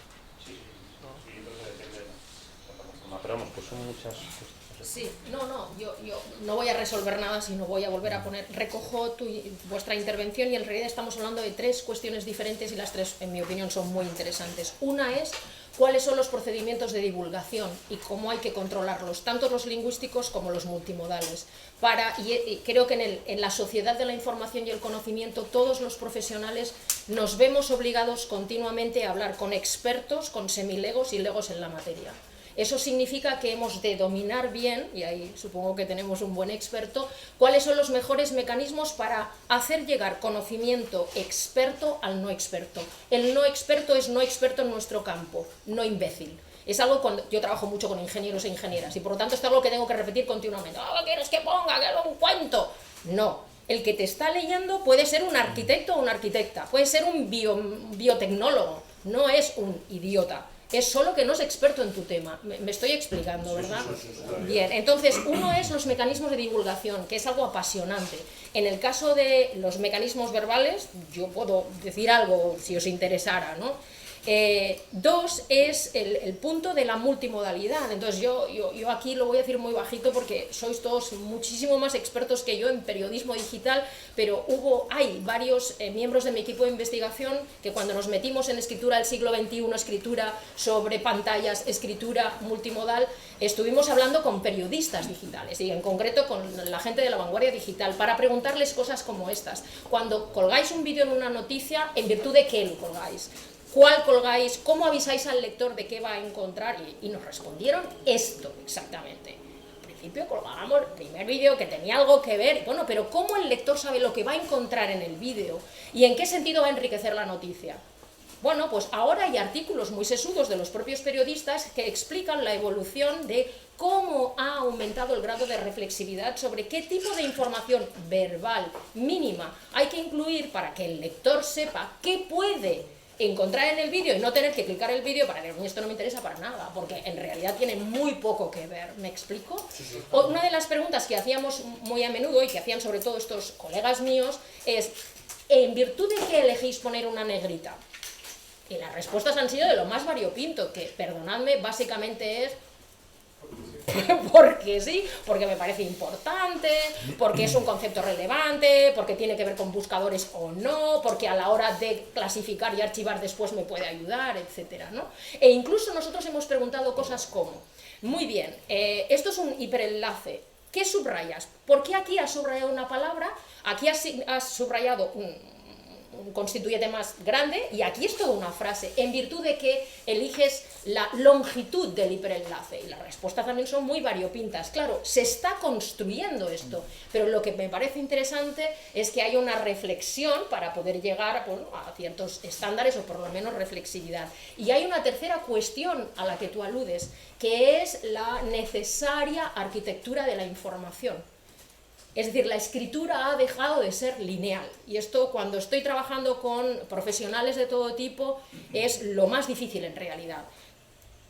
Sí, ¿No? sí, yo creo que depende de la plataforma, pero vamos, pues son muchas cosas. Sí, yo no voy a resolver nada, sino voy a volver a poner, recojo vuestra intervención y en realidad estamos hablando de 3 cuestiones diferentes y las 3, en mi opinión, son muy interesantes. Una es cuáles son los procedimientos de divulgación y cómo hay que controlarlos, tanto los lingüísticos como los multimodales. Y creo que en la sociedad de la información y el conocimiento, todos los profesionales nos vemos obligados continuamente a hablar con expertos, con semilegos y legos en la materia. Eso significa que hemos de dominar bien, y ahí supongo que tenemos un buen experto, cuáles son los mejores mecanismos para hacer llegar conocimiento experto al no experto. El no experto es no experto en nuestro campo, no imbécil. Es algo cuando yo trabajo mucho con ingenieros e ingenieras y por lo tanto es algo que tengo que repetir continuamente. ¿Qué quieres que ponga? ¿Que haga un cuento? No. El que te está leyendo puede ser un arquitecto o una arquitecta, puede ser un biotecnólogo, no es un idiota. Es solo que no es experto en tu tema. Me estoy explicando, ¿verdad? Sí. Bien, entonces, uno es los mecanismos de divulgación, que es algo apasionante. En el caso de los mecanismos verbales, yo puedo decir algo si os interesara, ¿no? 2 es el punto de la multimodalidad. Entonces yo aquí lo voy a decir muy bajito porque sois todos muchísimo más expertos que yo en periodismo digital, pero hay varios miembros de mi equipo de investigación que cuando nos metimos en escritura del siglo XXI, escritura sobre pantallas, escritura multimodal, estuvimos hablando con periodistas digitales y en concreto con la gente de la vanguardia digital para preguntarles cosas como estas. Cuando colgáis un vídeo en una noticia, ¿en virtud de qué lo colgáis? ¿Cuál colgáis? ¿Cómo avisáis al lector de qué va a encontrar? Y nos respondieron esto exactamente. principio colgábamos el primer vídeo que tenía algo que ver, bueno, pero ¿cómo el lector sabe lo que va a encontrar en el vídeo? ¿Y en qué sentido va a enriquecer la noticia? Bueno, pues ahora hay artículos muy sesudos de los propios periodistas que explican la evolución de cómo ha aumentado el grado de reflexividad sobre qué tipo de información verbal mínima hay que incluir para que el lector sepa qué puede encontrar en el vídeo y no tener que clicar el vídeo para que esto no me interesa para nada, porque en realidad tiene muy poco que ver. ¿Me explico? Una de las preguntas que hacíamos muy a menudo y que hacían sobre todo estos colegas míos es, ¿en virtud de qué elegís poner una negrita? Y las respuestas han sido de lo más variopinto, que, perdonadme, básicamente es porque sí, porque me parece importante, porque es un concepto relevante, porque tiene que ver con buscadores o no, porque a la hora de clasificar y archivar después me puede ayudar, etcétera, ¿no? E incluso nosotros hemos preguntado cosas como, muy bien, esto es un hiperenlace, ¿qué subrayas? ¿Por qué aquí has subrayado una palabra? Aquí has subrayado un constituyente más grande y aquí es toda una frase, en virtud de que eliges la longitud del hiperenlace, y las respuestas también son muy variopintas. Claro, se está construyendo esto, pero lo que me parece interesante es que hay una reflexión para poder llegar, bueno, a ciertos estándares o por lo menos reflexividad. Y hay una tercera cuestión a la que tú aludes, que es la necesaria arquitectura de la información. Es decir, la escritura ha dejado de ser lineal, y esto, cuando estoy trabajando con profesionales de todo tipo, es lo más difícil en realidad.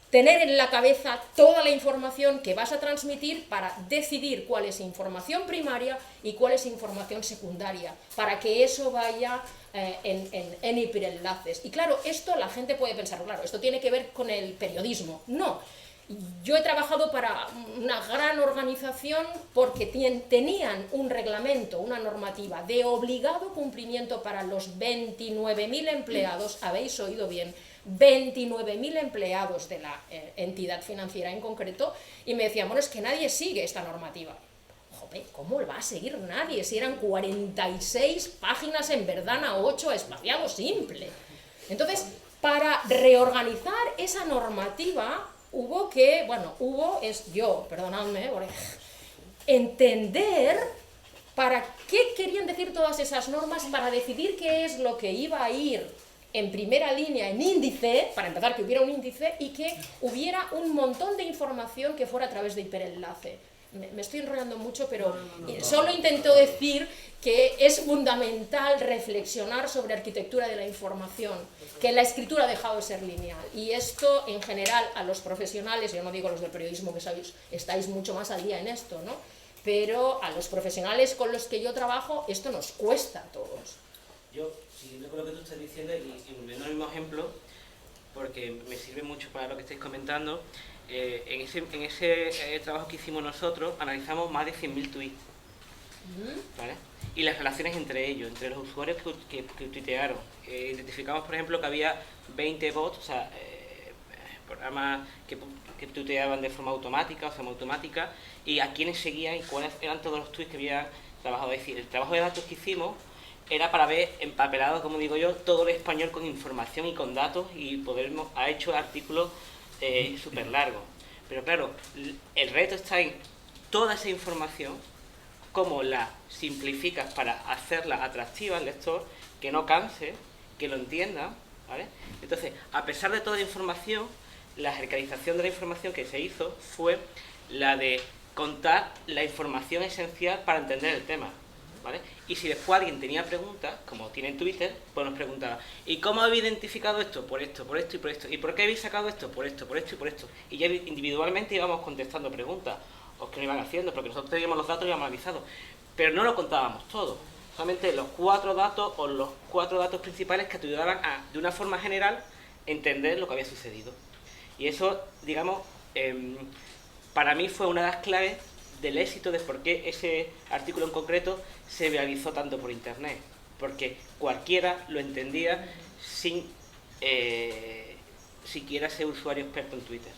Tener en la cabeza toda la información que vas a transmitir para decidir cuál es información primaria y cuál es información secundaria, para que eso vaya en hiperenlaces. Y claro, esto la gente puede pensar, claro, esto tiene que ver con el periodismo. No. Yo he trabajado para una gran organización porque tenían un reglamento, una normativa de obligado cumplimiento para los 29.000 empleados, habéis oído bien, 29.000 empleados de la entidad financiera en concreto, y me decían, bueno, es que nadie sigue esta normativa. Joder, ¿cómo va a seguir nadie si eran 46 páginas en Verdana 8 espaciado simple? Entonces, para reorganizar esa normativa hubo que, perdonadme, entender para qué querían decir todas esas normas, para decidir qué es lo que iba a ir en primera línea en índice, para empezar que hubiera un índice y que hubiera un montón de información que fuera a través de hiperenlace. Me estoy enrollando mucho, pero solo intento decir que es fundamental reflexionar sobre arquitectura de la información, que la escritura ha dejado de ser lineal, y esto en general a los profesionales, yo no digo los del periodismo que estáis mucho más al día en esto, ¿no? Pero a los profesionales con los que yo trabajo esto nos cuesta a todos. Yo, siguiendo con lo que tú estás diciendo y volviendo al mismo ejemplo, porque me sirve mucho para lo que estáis comentando, en ese trabajo que hicimos nosotros analizamos más de 100.000 tweets, ¿vale? Y las relaciones entre ellos, entre los usuarios que tuitearon. Identificamos, por ejemplo, que había 20 bots, o sea, programas que tuiteaban de forma automática o semiautomática, y a quienes seguían y cuáles eran todos los tweets que habían trabajado. Es decir, el trabajo de datos que hicimos era para ver empapelado, como digo yo, todo el español con información y con datos, y ha hecho artículos súper largos. Pero claro, el reto está en toda esa información, cómo la simplificas para hacerla atractiva al lector, que no canse, que lo entienda, ¿vale? Entonces, a pesar de toda la información, la jerarquización de la información que se hizo fue la de contar la información esencial para entender el tema, ¿vale? Y si después alguien tenía preguntas, como tiene en Twitter, pues nos preguntaba, ¿y cómo habéis identificado esto? Por esto, por esto y por esto. ¿Y por qué habéis sacado esto? Por esto, por esto y por esto. Y ya individualmente íbamos contestando preguntas, o que no iban haciendo, porque nosotros teníamos los datos ya analizados. Pero no lo contábamos todo. Solamente los 4 datos o los 4 datos principales que ayudaban a, de una forma general, entender lo que había sucedido. Y eso, digamos, para mí fue una de las claves del éxito de por qué ese artículo en concreto se viralizó tanto por internet, porque cualquiera lo entendía sin siquiera ser usuario experto en Twitter.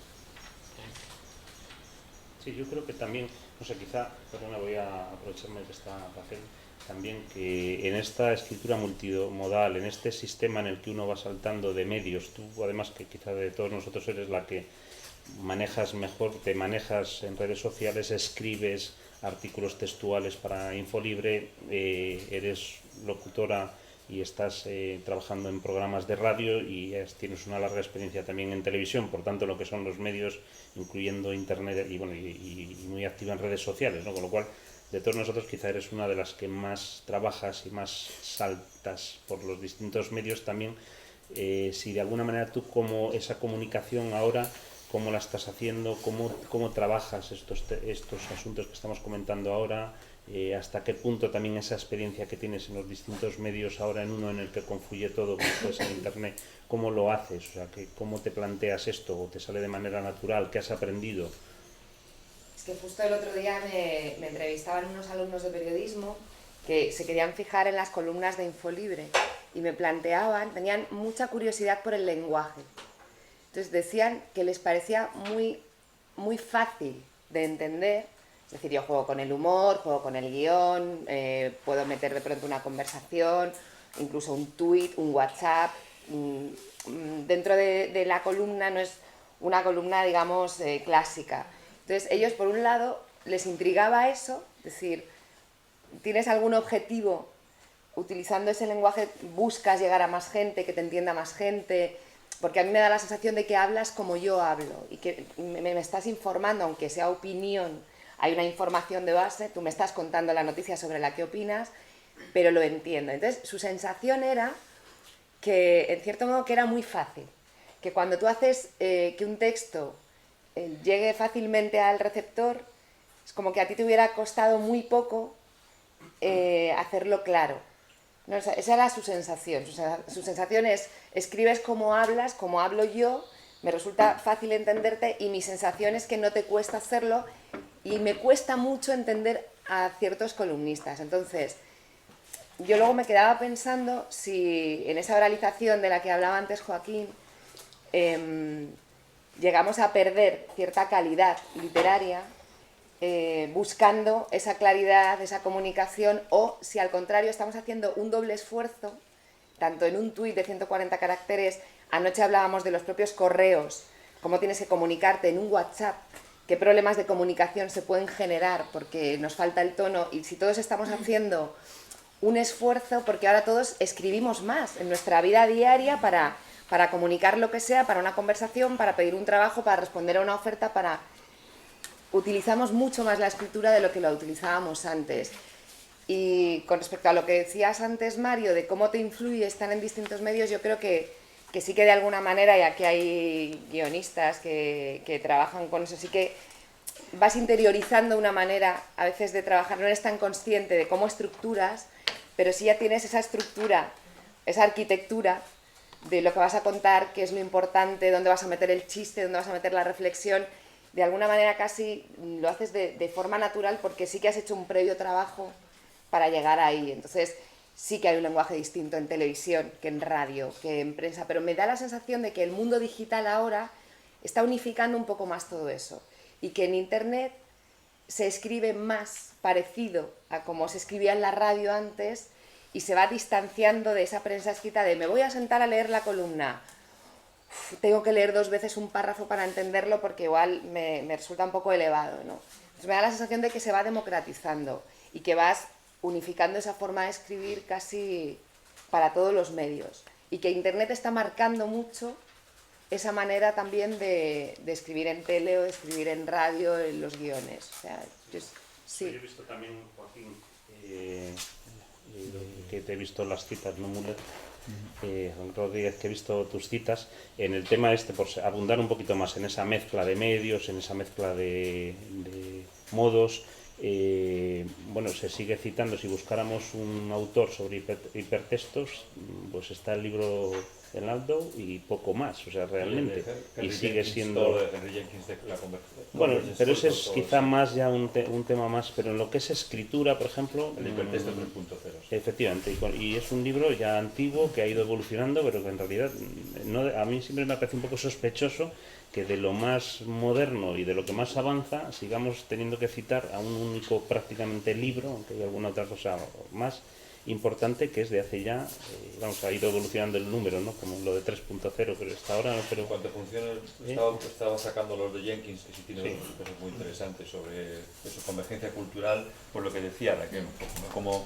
Sí, yo creo que también, no sé, quizá, perdona, voy a aprovecharme que está Rafael, también que en esta escritura multimodal, en este sistema en el que uno va saltando de medios, tú además que quizá de todos nosotros eres la que manejas mejor, te manejas en redes sociales, escribes artículos textuales para Infolibre, eres locutora y estás trabajando en programas de radio y tienes una larga experiencia también en televisión, por tanto lo que son los medios, incluyendo internet y, bueno, y muy activa en redes sociales, ¿no? Con lo cual, de todos nosotros quizá eres una de las que más trabajas y más saltas por los distintos medios también. Si de alguna manera tú, como esa comunicación ahora, cómo la estás haciendo, cómo trabajas estos asuntos que estamos comentando ahora, hasta qué punto también esa experiencia que tienes en los distintos medios ahora en uno en el que confluye todo, como puede ser internet, cómo lo haces, o sea, cómo te planteas esto, o te sale de manera natural, qué has aprendido. Es que justo el otro día me entrevistaban unos alumnos de periodismo que se querían fijar en las columnas de Infolibre y me planteaban, tenían mucha curiosidad por el lenguaje. Entonces decían que les parecía muy fácil de entender. Es decir, yo juego con el humor, juego con el guión, puedo meter de pronto una conversación, incluso un tuit, un WhatsApp. Dentro de la columna no es una columna, digamos, clásica. Entonces ellos, por un lado, les intrigaba eso, es decir, ¿tienes algún objetivo? Utilizando ese lenguaje buscas llegar a más gente, que te entienda más gente, porque a mí me da la sensación de que hablas como yo hablo y que me estás informando, aunque sea opinión, hay una información de base, tú me estás contando la noticia sobre la que opinas, pero lo entiendo. Entonces su sensación era que, en cierto modo, que era muy fácil, que cuando tú haces que un texto llegue fácilmente al receptor, es como que a ti te hubiera costado muy poco hacerlo claro. No, esa era su sensación. Su sensación es, escribes como hablas, como hablo yo, me resulta fácil entenderte y mi sensación es que no te cuesta hacerlo y me cuesta mucho entender a ciertos columnistas. Entonces, yo luego me quedaba pensando si en esa oralización de la que hablaba antes Joaquín, llegamos a perder cierta calidad literaria buscando esa claridad, esa comunicación, o si al contrario estamos haciendo un doble esfuerzo, tanto en un tuit de 140 caracteres, anoche hablábamos de los propios correos, cómo tienes que comunicarte en un WhatsApp, qué problemas de comunicación se pueden generar porque nos falta el tono, y si todos estamos haciendo un esfuerzo, porque ahora todos escribimos más en nuestra vida diaria para comunicar lo que sea, para una conversación, para pedir un trabajo, para responder a una oferta, utilizamos mucho más la escritura de lo que la utilizábamos antes. Y con respecto a lo que decías antes, Mario, de cómo te influye estar en distintos medios, yo creo que sí que de alguna manera, ya que hay guionistas que trabajan con eso, sí que vas interiorizando una manera a veces de trabajar, no eres tan consciente de cómo estructuras, pero sí ya tienes esa estructura, esa arquitectura de lo que vas a contar, qué es lo importante, dónde vas a meter el chiste, dónde vas a meter la reflexión. De alguna manera casi lo haces de forma natural porque sí que has hecho un previo trabajo para llegar ahí. Entonces sí que hay un lenguaje distinto en televisión que en radio, que en prensa, pero me da la sensación de que el mundo digital ahora está unificando un poco más todo eso y que en internet se escribe más parecido a como se escribía en la radio antes y se va distanciando de esa prensa escrita de me voy a sentar a leer la columna. Tengo que leer 2 veces un párrafo para entenderlo porque igual me resulta un poco elevado, ¿no? Entonces me da la sensación de que se va democratizando y que vas unificando esa forma de escribir casi para todos los medios y que internet está marcando mucho esa manera también de escribir en tele o de escribir en radio, en los guiones. O sea, sí. Yo he visto también, Joaquín, que te he visto las citas, ¿no, Müller? Rodríguez, que he visto tus citas en el tema por abundar un poquito más en esa mezcla de medios, en esa mezcla de modos. Bueno, se sigue citando, si buscáramos un autor sobre hipertextos, pues está el libro de Landau y poco más, o sea, realmente, y sigue siendo... Bueno, pero ese es quizá más ya un tema más, pero en lo que es escritura, por ejemplo... El hipertexto 3.0. Efectivamente, y es un libro ya antiguo que ha ido evolucionando, pero que en realidad a mí siempre me parece un poco sospechoso que de lo más moderno y de lo que más avanza sigamos teniendo que citar a un único prácticamente libro, aunque hay alguna otra cosa más, importante que es de hace ya, vamos, ha ido evolucionando el número, ¿no? Como lo de 3.0, pero hasta ahora... Pero, en cuanto a funciones, estaba sacando los de Jenkins, que sí tiene cosas muy interesantes sobre eso, convergencia cultural, por lo que decía Raquel, ¿no? Como,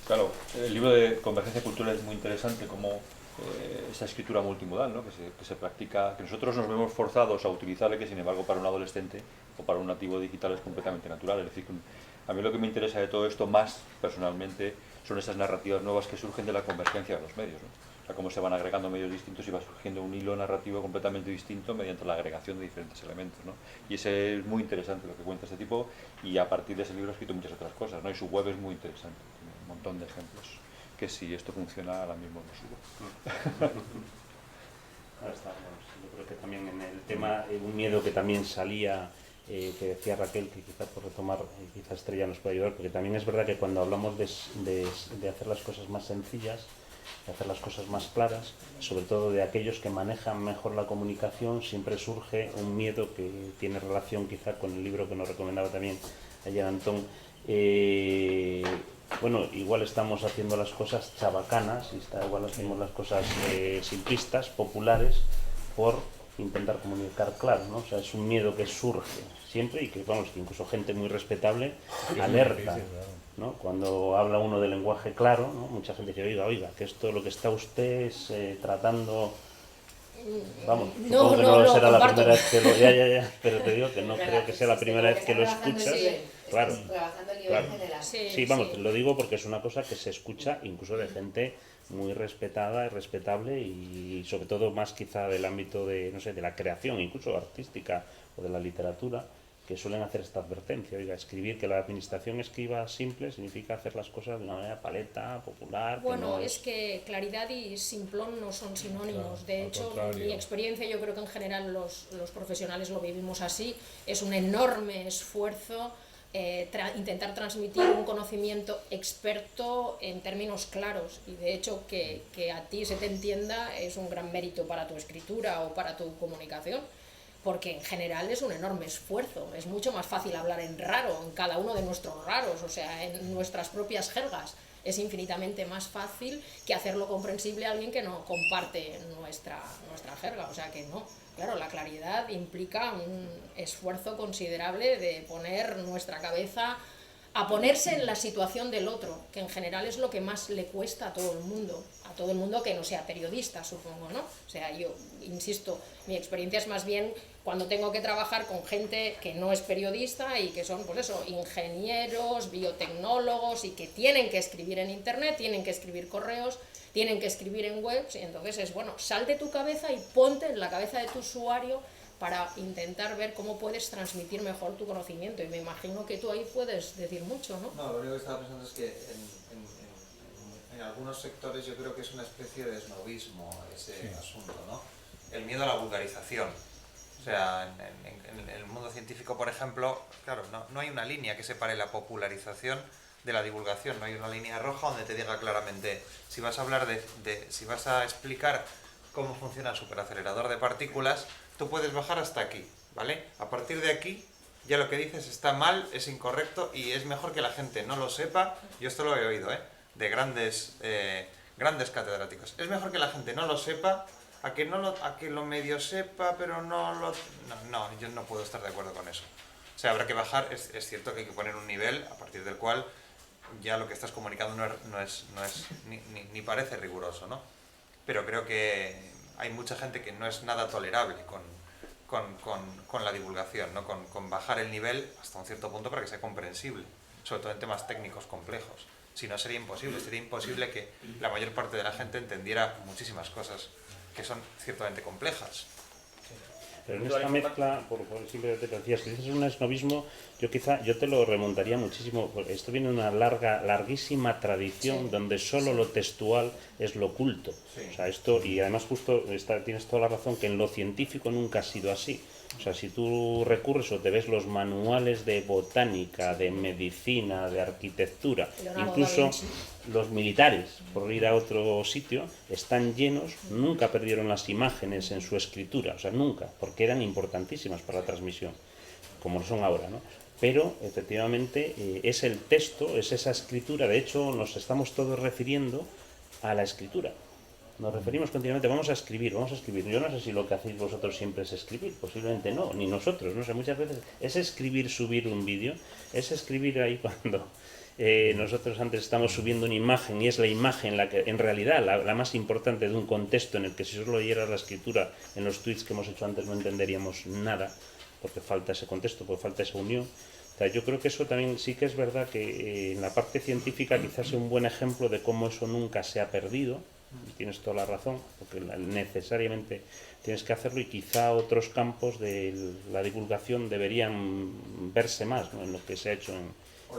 claro, el libro de convergencia cultural es muy interesante, como esa escritura multimodal, ¿no? que se practica, que nosotros nos vemos forzados a utilizarle, que sin embargo para un adolescente o para un nativo digital es completamente natural. Es decir, a mí lo que me interesa de todo esto más personalmente son esas narrativas nuevas que surgen de la convergencia de los medios, ¿no? O sea, cómo se van agregando medios distintos y va surgiendo un hilo narrativo completamente distinto mediante la agregación de diferentes elementos, ¿no? Y ese es muy interesante lo que cuenta este tipo, y a partir de ese libro ha escrito muchas otras cosas, ¿no? Y su web es muy interesante, tiene un montón de ejemplos que si esto funciona ahora mismo lo subo. Ahora está, bueno, yo creo que también en el tema, un miedo que también salía, que decía Raquel, que quizás por retomar, quizás Estrella nos puede ayudar, porque también es verdad que cuando hablamos de hacer las cosas más sencillas, de hacer las cosas más claras, sobre todo de aquellos que manejan mejor la comunicación, siempre surge un miedo que tiene relación quizá con el libro que nos recomendaba también ayer Antón. Bueno, igual estamos haciendo las cosas chabacanas, igual hacemos las cosas simplistas, populares, por intentar comunicar claro, ¿no? O sea, es un miedo que surge siempre y que, vamos, que incluso gente muy respetable alerta, ¿no? Cuando habla uno de lenguaje claro, ¿no? Mucha gente dice, oiga, que esto lo que está usted tratando... Vamos, supongo que no será la primera vez que lo... Ya, pero te digo que no creo que sea la primera vez que lo escuchas. Claro, claro. Sí, vamos, lo digo porque es una cosa que se escucha incluso de gente muy respetada y respetable, y sobre todo más quizá del ámbito de, no sé, de la creación, incluso artística o de la literatura, que suelen hacer esta advertencia. Oiga, escribir, que la administración escriba simple significa hacer las cosas de una manera paleta, popular. Bueno, es que claridad y simplón no son sinónimos. Claro, de hecho, mi experiencia, yo creo que en general los profesionales lo vivimos así, es un enorme esfuerzo intentar transmitir un conocimiento experto en términos claros, y de hecho que a ti se te entienda es un gran mérito para tu escritura o para tu comunicación, porque en general es un enorme esfuerzo. Es mucho más fácil hablar en raro, en cada uno de nuestros raros, o sea, en nuestras propias jergas. Es infinitamente más fácil que hacerlo comprensible a alguien que no comparte nuestra jerga, o sea que no. Claro, la claridad implica un esfuerzo considerable de poner nuestra cabeza a ponerse en la situación del otro, que en general es lo que más le cuesta a todo el mundo que no sea periodista, supongo, ¿no? O sea, yo insisto, mi experiencia es más bien cuando tengo que trabajar con gente que no es periodista y que son, pues eso, ingenieros, biotecnólogos, y que tienen que escribir en internet, tienen que escribir correos, tienen que escribir en webs, y entonces es, bueno, sal de tu cabeza y ponte en la cabeza de tu usuario para intentar ver cómo puedes transmitir mejor tu conocimiento, y me imagino que tú ahí puedes decir mucho, ¿no? No, lo único que estaba pensando es que en algunos sectores yo creo que es una especie de snobismo ese asunto, ¿no? El miedo a la vulgarización. O sea, en el mundo científico, por ejemplo, claro, no hay una línea que separe la popularización de la divulgación, no hay una línea roja donde te diga claramente, si vas a hablar si vas a explicar cómo funciona el superacelerador de partículas, tú puedes bajar hasta aquí, ¿vale? A partir de aquí, ya lo que dices está mal, es incorrecto, y es mejor que la gente no lo sepa. Yo esto lo he oído, de grandes catedráticos. Es mejor que la gente no lo sepa, a que lo medio sepa, pero no, yo no puedo estar de acuerdo con eso. O sea, habrá que bajar, es cierto que hay que poner un nivel a partir del cual ya lo que estás comunicando no es ni parece riguroso, ¿no? Pero creo que hay mucha gente que no es nada tolerable con la divulgación, ¿no? Con bajar el nivel hasta un cierto punto para que sea comprensible, sobre todo en temas técnicos complejos. Si no, sería imposible que la mayor parte de la gente entendiera muchísimas cosas que son ciertamente complejas. Pero en esta mezcla, por simplemente te decías, que dices un esnovismo, yo te lo remontaría muchísimo, porque esto viene de una larguísima tradición donde solo lo textual es lo culto. O sea, esto, y además justo tienes toda la razón, que en lo científico nunca ha sido así. O sea, si tú recurres o te ves los manuales de botánica, de medicina, de arquitectura, incluso los militares, por ir a otro sitio, están llenos, nunca perdieron las imágenes en su escritura, o sea, nunca, porque eran importantísimas para la transmisión, como lo son ahora, ¿no? pero efectivamente es el texto, es esa escritura. De hecho, nos estamos todos refiriendo a la escritura. Nos referimos continuamente, vamos a escribir, vamos a escribir. Yo no sé si lo que hacéis vosotros siempre es escribir, posiblemente no, ni nosotros, no sé, muchas veces es escribir, subir un vídeo, es escribir ahí cuando nosotros antes estamos subiendo una imagen y es la imagen la que, en realidad, la más importante de un contexto en el que si solo leyeras la escritura en los tweets que hemos hecho antes no entenderíamos nada, porque falta ese contexto, porque falta esa unión. O sea, yo creo que eso también sí que es verdad que en la parte científica quizás sea un buen ejemplo de cómo eso nunca se ha perdido. Tienes toda la razón, porque necesariamente tienes que hacerlo, y quizá otros campos de la divulgación deberían verse más, ¿no?, en lo que se ha hecho,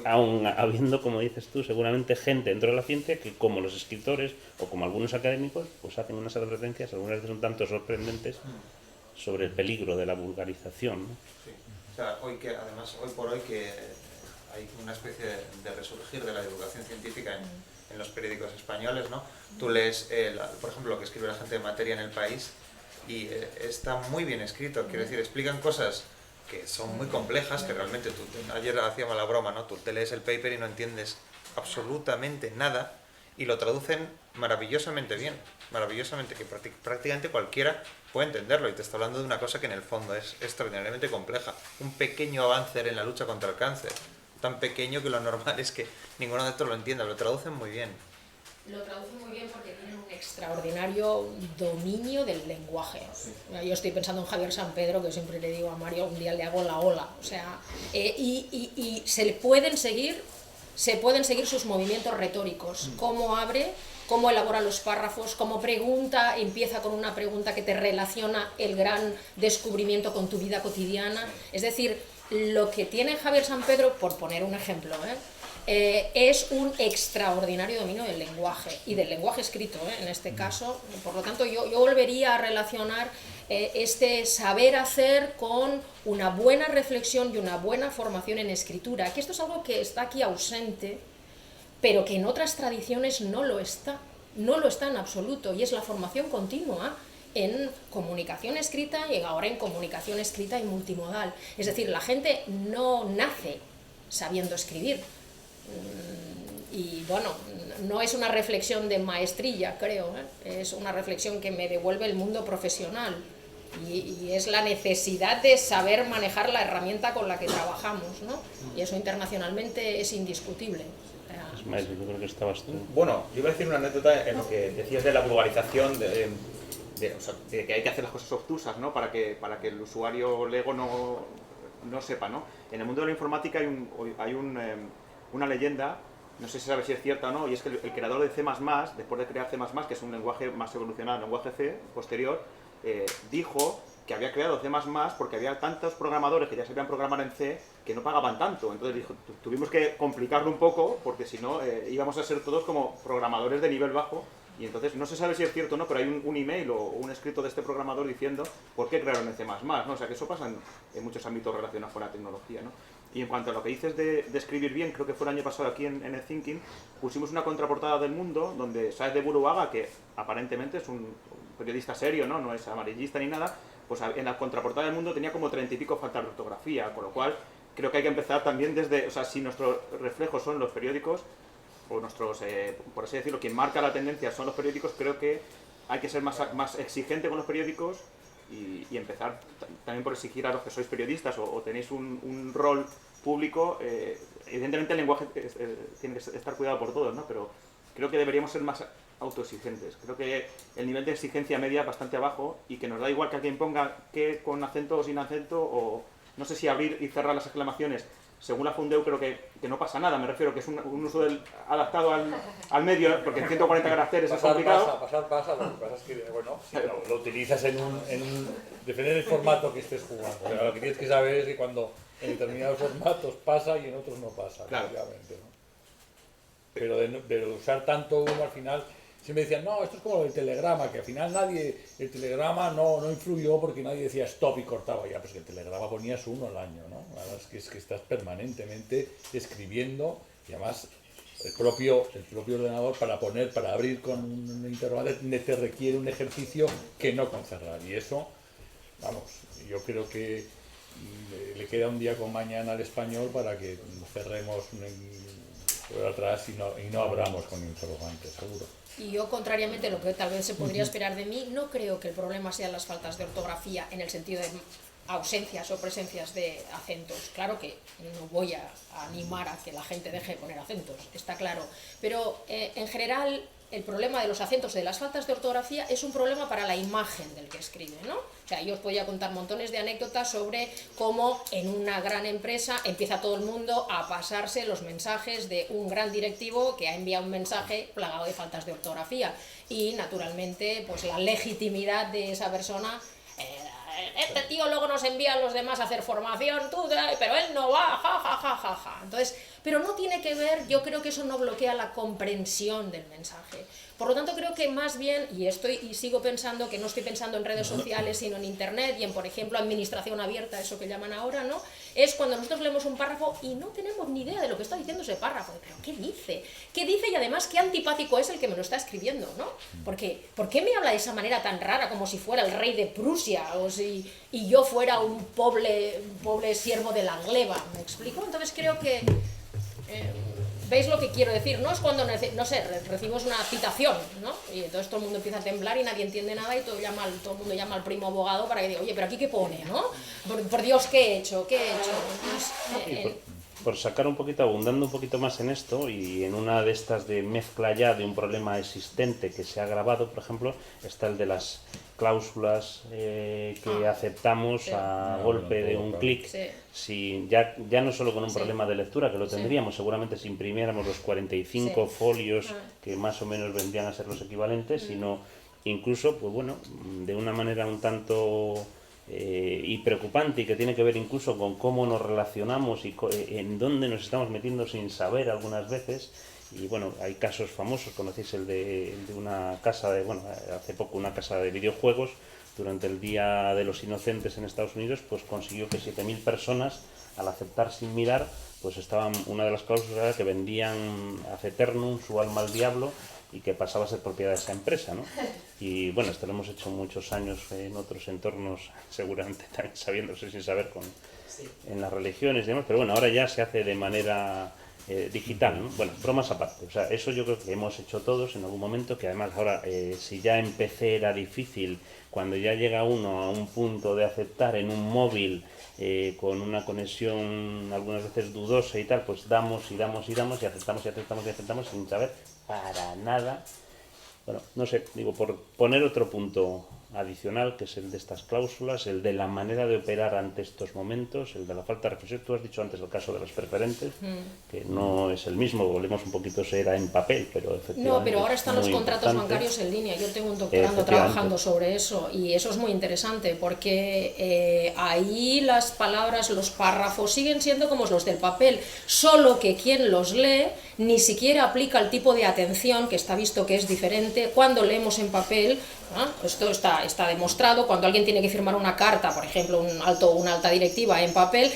aún habiendo, como dices tú, seguramente gente dentro de la ciencia que, como los escritores o como algunos académicos, pues hacen unas advertencias, algunas veces un tanto sorprendentes, sobre el peligro de la vulgarización, ¿no? Sí. O sea, hoy por hoy que hay una especie de resurgir de la divulgación científica en los periódicos españoles, ¿no? Tú lees, por ejemplo, lo que escribe la gente de Materia en El País y está muy bien escrito, quiero decir, explican cosas que son muy complejas, que realmente ayer hacíamos la broma, ¿no? Tú te lees el paper y no entiendes absolutamente nada y lo traducen maravillosamente bien, maravillosamente, que prácticamente cualquiera puede entenderlo, y te está hablando de una cosa que en el fondo es extraordinariamente compleja, un pequeño avance en la lucha contra el cáncer, tan pequeño que lo normal es que ninguno de estos lo entienda, lo traducen muy bien. Lo traducen muy bien porque tienen un extraordinario dominio del lenguaje. Yo estoy pensando en Javier San Pedro, que siempre le digo a Mario, un día le hago la ola. O sea, y se pueden seguir sus movimientos retóricos, cómo abre, cómo elabora los párrafos, cómo pregunta, empieza con una pregunta que te relaciona el gran descubrimiento con tu vida cotidiana. Es decir, lo que tiene Javier San Pedro, por poner un ejemplo, es un extraordinario dominio del lenguaje, y del lenguaje escrito, en este caso. Por lo tanto, yo volvería a relacionar este saber hacer con una buena reflexión y una buena formación en escritura, que esto es algo que está aquí ausente, pero que en otras tradiciones no lo está en absoluto, y es la formación continua en comunicación escrita y ahora en comunicación escrita y multimodal. Es decir, la gente no nace sabiendo escribir. Y bueno, no es una reflexión de maestrilla, creo, es una reflexión que me devuelve el mundo profesional, y es la necesidad de saber manejar la herramienta con la que trabajamos, ¿no? Y eso internacionalmente es indiscutible. Maestro, yo creo que estabas tú. Bueno, yo iba a decir una anécdota en lo que decías de la vulgarización, de que hay que hacer las cosas obtusas, ¿no? Para que el usuario lego no sepa, ¿no? En el mundo de la informática hay una leyenda, no sé si sabes si es cierta o no, y es que el creador de C++, después de crear C++, que es un lenguaje más evolucionado, el lenguaje C posterior, dijo que había creado C++ porque había tantos programadores que ya sabían programar en C que no pagaban tanto. Entonces dijo, tuvimos que complicarlo un poco porque si no íbamos a ser todos como programadores de nivel bajo. Y entonces no se sabe si es cierto o no, pero hay un email o un escrito de este programador diciendo por qué crearon en C++, ¿no? O sea que eso pasa en muchos ámbitos relacionados con la tecnología, ¿no? Y en cuanto a lo que dices de escribir bien, creo que fue el año pasado aquí en el Thinking, pusimos una contraportada del Mundo donde Saez de Buruaga, que aparentemente es un periodista serio, ¿no? No es amarillista ni nada, pues en la contraportada del Mundo tenía como 30 y pico faltas de ortografía, con lo cual creo que hay que empezar también desde, o sea, si nuestros reflejos son los periódicos, o nuestros, por así decirlo, quien marca la tendencia son los periódicos, creo que hay que ser más exigente con los periódicos y empezar también por exigir a los que sois periodistas o tenéis un rol público. Evidentemente el lenguaje tiene que estar cuidado por todos, ¿no? Pero creo que deberíamos ser más autoexigentes. Creo que el nivel de exigencia media es bastante abajo y que nos da igual que alguien ponga que con acento o sin acento, o no sé si abrir y cerrar las exclamaciones. Según la Fundeu creo que no pasa nada, me refiero que es un uso adaptado al medio, porque en 140 caracteres es complicado. Pasa, lo que pasa es que, bueno, si lo utilizas depende del formato que estés jugando. O sea, lo que tienes que saber es que cuando en determinados formatos pasa y en otros no pasa, claro. Obviamente, ¿no? Pero de usar tanto uno al final, siempre decían, no, esto es como el telegrama, que al final el telegrama no influyó porque nadie decía stop y cortaba ya, pues que el telegrama ponías uno al año, ¿no? La verdad es que estás permanentemente escribiendo, y además el propio ordenador para abrir con un interrogante te requiere un ejercicio que no con cerrar, y eso, vamos, yo creo que le queda un día con mañana al español para que cerremos por atrás y no abramos con interrogantes, seguro. Y yo, contrariamente a lo que tal vez se podría esperar de mí, no creo que el problema sean las faltas de ortografía en el sentido de ausencias o presencias de acentos. Claro que no voy a animar a que la gente deje de poner acentos, está claro. Pero en general el problema de los acentos y de las faltas de ortografía es un problema para la imagen del que escribe, ¿no? O sea, yo os podía contar montones de anécdotas sobre cómo en una gran empresa empieza todo el mundo a pasarse los mensajes de un gran directivo que ha enviado un mensaje plagado de faltas de ortografía y, naturalmente, pues la legitimidad de esa persona. Este tío luego nos envía a los demás a hacer formación, pero él no va, ja, ja, ja, ja, ja. Entonces, pero no tiene que ver, yo creo que eso no bloquea la comprensión del mensaje. Por lo tanto, creo que más bien, y sigo pensando que no estoy pensando en redes sociales, sino en internet y en, por ejemplo, administración abierta, eso que llaman ahora, ¿no? Es cuando nosotros leemos un párrafo y no tenemos ni idea de lo que está diciendo ese párrafo. ¿Pero qué dice? ¿Qué dice? Y además, qué antipático es el que me lo está escribiendo, ¿no? Porque, ¿por qué me habla de esa manera tan rara, como si fuera el rey de Prusia y yo fuera un pobre siervo de la gleba? ¿Me explico? Entonces creo que... ¿veis lo que quiero decir? No es cuando, no sé, recibimos una citación, ¿no? Y entonces todo el mundo empieza a temblar y nadie entiende nada y todo el mundo llama al primo abogado para que diga, oye, pero aquí qué pone, ¿no? Por Dios, ¿qué he hecho? ¿Qué he hecho? Entonces, por sacar un poquito, abundando un poquito más en esto y en una de estas de mezcla ya de un problema existente que se ha agravado, por ejemplo, está el de las cláusulas que aceptamos a golpe de un clic. Sí. Si ya no solo con un problema de lectura, que lo tendríamos seguramente si imprimiéramos los 45 folios que más o menos vendrían a ser los equivalentes, sino incluso, pues bueno, de una manera un tanto y preocupante, y que tiene que ver incluso con cómo nos relacionamos y en dónde nos estamos metiendo sin saber algunas veces. Y bueno, hay casos famosos, conocéis el de una casa hace poco una casa de videojuegos, durante el Día de los Inocentes en Estados Unidos, pues consiguió que 7.000 personas, al aceptar sin mirar, pues una de las cláusulas era que vendían ad eternum su alma al diablo y que pasaba a ser propiedad de esa empresa, ¿no? Y bueno, esto lo hemos hecho muchos años en otros entornos, seguramente también sabiéndose sin saber en las religiones y demás, pero bueno, ahora ya se hace de manera digital, ¿no? Bueno, bromas aparte, o sea, eso yo creo que hemos hecho todos en algún momento, que además ahora, si ya en PC era difícil, cuando ya llega uno a un punto de aceptar en un móvil con una conexión algunas veces dudosa y tal, pues damos y damos y damos y aceptamos y aceptamos y aceptamos sin saber para nada. Bueno, no sé, digo, por poner otro punto adicional, que es el de estas cláusulas, el de la manera de operar ante estos momentos, el de la falta de reflexión. Tú has dicho antes el caso de las preferentes, que no es el mismo, volvemos un poquito, era en papel, pero efectivamente... No, pero ahora están los contratos bancarios en línea. Yo tengo un doctorando trabajando sobre eso y eso es muy interesante porque ahí las palabras, los párrafos siguen siendo como los del papel, solo que quien los lee ni siquiera aplica el tipo de atención, que está visto que es diferente cuando leemos en papel. Esto está demostrado. Cuando alguien tiene que firmar una carta, por ejemplo, una alta directiva en papel,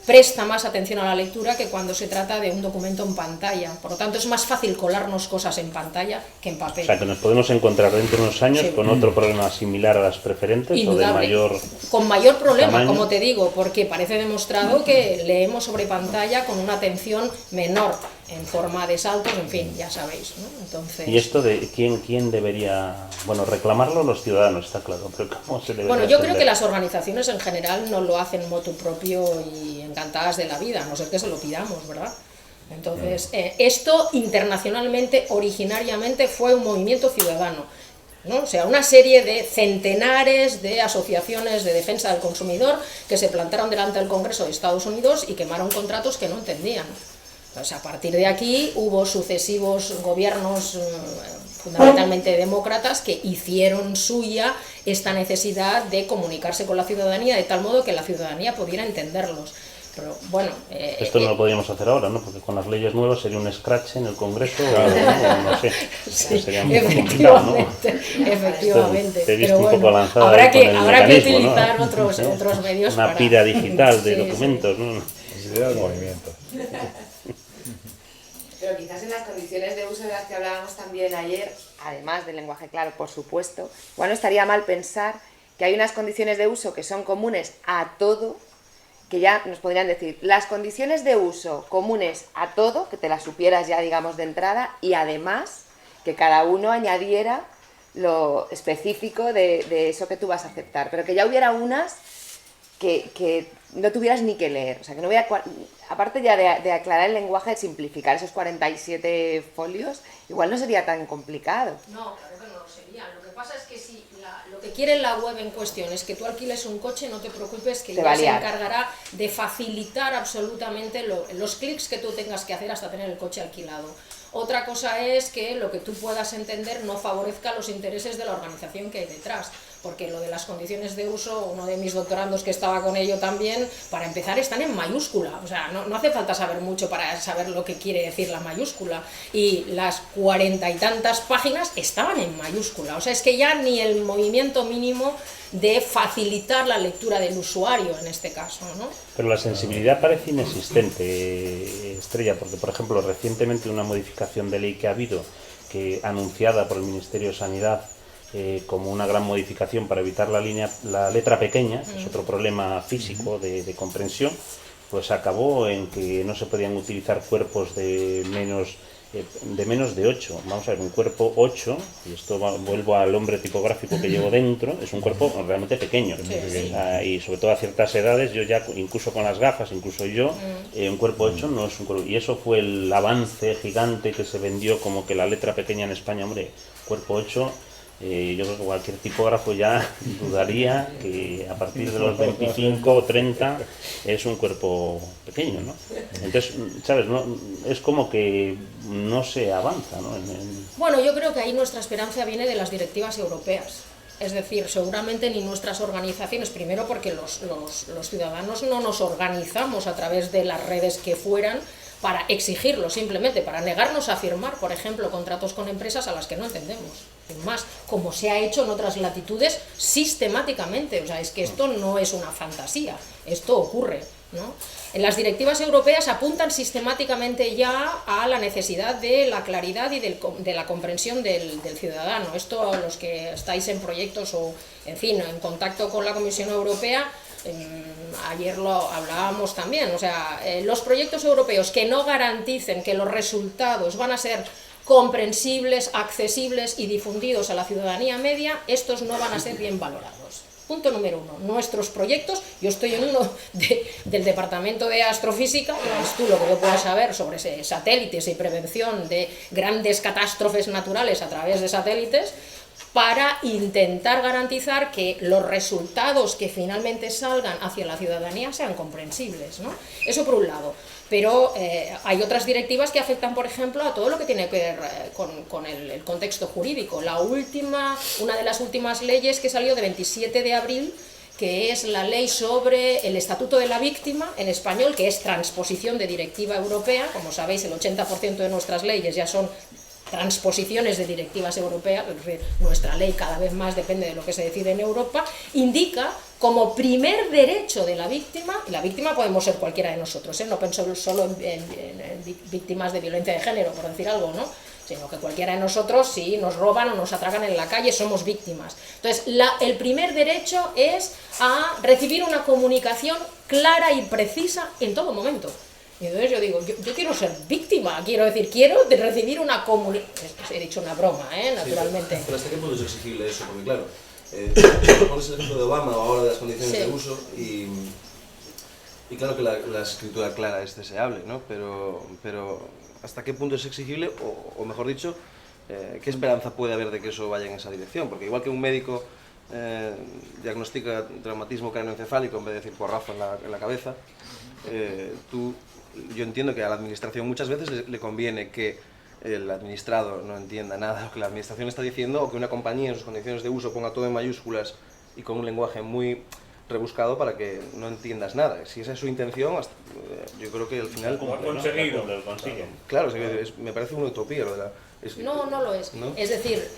presta más atención a la lectura que cuando se trata de un documento en pantalla. Por lo tanto, es más fácil colarnos cosas en pantalla que en papel. O sea, que nos podemos encontrar dentro de unos años con otro problema similar a las preferentes. Indudable. O de mayor con mayor problema, tamaño. Como te digo, porque parece demostrado que leemos sobre pantalla con una atención menor, en forma de saltos, en fin, ya sabéis, ¿no? Entonces... ¿Y esto de quién debería, reclamarlo? Los ciudadanos, está claro, pero ¿cómo se debería Bueno, yo creo atender? que las organizaciones en general no lo hacen motu propio y encantadas de la vida, a no ser que se lo pidamos, ¿verdad? Entonces, esto internacionalmente, originariamente, fue un movimiento ciudadano, ¿no? O sea, una serie de centenares de asociaciones de defensa del consumidor que se plantaron delante del Congreso de Estados Unidos y quemaron contratos que no entendían. Pues a partir de aquí hubo sucesivos gobiernos, fundamentalmente demócratas, que hicieron suya esta necesidad de comunicarse con la ciudadanía de tal modo que la ciudadanía pudiera entenderlos. Pero bueno... Esto no lo podríamos hacer ahora, ¿no? Porque con las leyes nuevas sería un scratch en el Congreso, o no sé, sí, sería muy complicado, ¿no? Efectivamente. Te he visto pero un poco bueno, lanzada habrá que mecanismo, utilizar ¿no? otros medios Una para... pira digital de Sí, documentos, sí. ¿no? Idea del movimiento. Pero quizás en las condiciones de uso de las que hablábamos también ayer, además del lenguaje claro, por supuesto, igual no estaría mal pensar que hay unas condiciones de uso que son comunes a todo que ya nos podrían decir las condiciones de uso comunes a todo, que te las supieras ya, digamos, de entrada, y además que cada uno añadiera lo específico de eso que tú vas a aceptar, pero que ya hubiera unas que no tuvieras ni que leer, o sea, que no hubiera, aparte ya de aclarar el lenguaje, de simplificar esos 47 folios, igual no sería tan complicado. No, claro que no lo sería. Lo que pasa es que si lo que quiere la web en cuestión es que tú alquiles un coche, no te preocupes, que ya se encargará de facilitar absolutamente los clics que tú tengas que hacer hasta tener el coche alquilado. Otra cosa es que lo que tú puedas entender no favorezca los intereses de la organización que hay detrás, porque lo de las condiciones de uso, uno de mis doctorandos que estaba con ello también, para empezar están en mayúscula, o sea, no hace falta saber mucho para saber lo que quiere decir la mayúscula, y las 40 y tantas páginas estaban en mayúscula, o sea, es que ya ni el movimiento mínimo de facilitar la lectura del usuario en este caso, ¿no? Pero la sensibilidad parece inexistente, Estrella, porque por ejemplo recientemente una modificación de ley que ha habido, que anunciada por el Ministerio de Sanidad como una gran modificación para evitar la letra pequeña, que es otro problema físico de comprensión, pues acabó en que no se podían utilizar cuerpos de menos de 8. Vamos a ver, un cuerpo 8, y esto vuelvo al hombre tipográfico que llevo dentro, es un cuerpo realmente pequeño. Y sobre todo a ciertas edades, yo ya, incluso con las gafas, incluso yo, un cuerpo 8 no es un cuerpo. Y eso fue el avance gigante que se vendió como que la letra pequeña en España, hombre, cuerpo 8. Yo creo que cualquier tipógrafo ya dudaría que a partir de los 25 o 30 es un cuerpo pequeño, ¿no? Entonces, ¿sabes? No, es como que no se avanza, ¿no? Bueno, yo creo que ahí nuestra esperanza viene de las directivas europeas. Es decir, seguramente ni nuestras organizaciones, primero porque los ciudadanos no nos organizamos a través de las redes que fueran para exigirlo, simplemente para negarnos a firmar, por ejemplo, contratos con empresas a las que no entendemos. Sin más, como se ha hecho en otras latitudes sistemáticamente, o sea, es que esto no es una fantasía, esto ocurre, ¿no? En las directivas europeas apuntan sistemáticamente ya a la necesidad de la claridad y de la comprensión del ciudadano. Esto, los que estáis en proyectos o, en fin, en contacto con la Comisión Europea, ayer lo hablábamos también, o sea, los proyectos europeos que no garanticen que los resultados van a ser comprensibles, accesibles y difundidos a la ciudadanía media, estos no van a ser bien valorados. Punto número 1, nuestros proyectos, yo estoy en uno del Departamento de Astrofísica, es tú lo que yo puedo saber sobre satélites y prevención de grandes catástrofes naturales a través de satélites, para intentar garantizar que los resultados que finalmente salgan hacia la ciudadanía sean comprensibles, ¿no? Eso por un lado. Pero hay otras directivas que afectan, por ejemplo, a todo lo que tiene que ver con el contexto jurídico. Una de las últimas leyes que salió de 27 de abril, que es la ley sobre el Estatuto de la Víctima en español, que es transposición de directiva europea. Como sabéis, el 80% de nuestras leyes ya son transposiciones de directivas europeas, es decir, nuestra ley cada vez más depende de lo que se decide en Europa, indica como primer derecho de la víctima, y la víctima podemos ser cualquiera de nosotros, no pienso solo en víctimas de violencia de género, por decir algo, ¿no? Sino que cualquiera de nosotros, si nos roban o nos atracan en la calle, somos víctimas. Entonces, el primer derecho es a recibir una comunicación clara y precisa en todo momento. Y entonces yo digo, yo quiero ser víctima, quiero decir, quiero recibir una comunicación. He dicho una broma, naturalmente. Sí, pero ¿hasta qué punto es exigible eso? Porque claro, pones el ejemplo de Obama ahora de las condiciones de uso y claro que la escritura clara es deseable, ¿no? Pero ¿hasta qué punto es exigible? O mejor dicho, ¿qué esperanza puede haber de que eso vaya en esa dirección? Porque igual que un médico diagnostica traumatismo craneoencefálico en vez de decir porrazo en la cabeza, yo entiendo que a la administración muchas veces le conviene que el administrado no entienda nada de lo que la administración está diciendo, o que una compañía en sus condiciones de uso ponga todo en mayúsculas y con un lenguaje muy rebuscado para que no entiendas nada. Si esa es su intención, yo creo que al final... Lo ha conseguido. Lo consiguen. Claro, me parece una utopía lo de la... No lo es. ¿No? Es decir,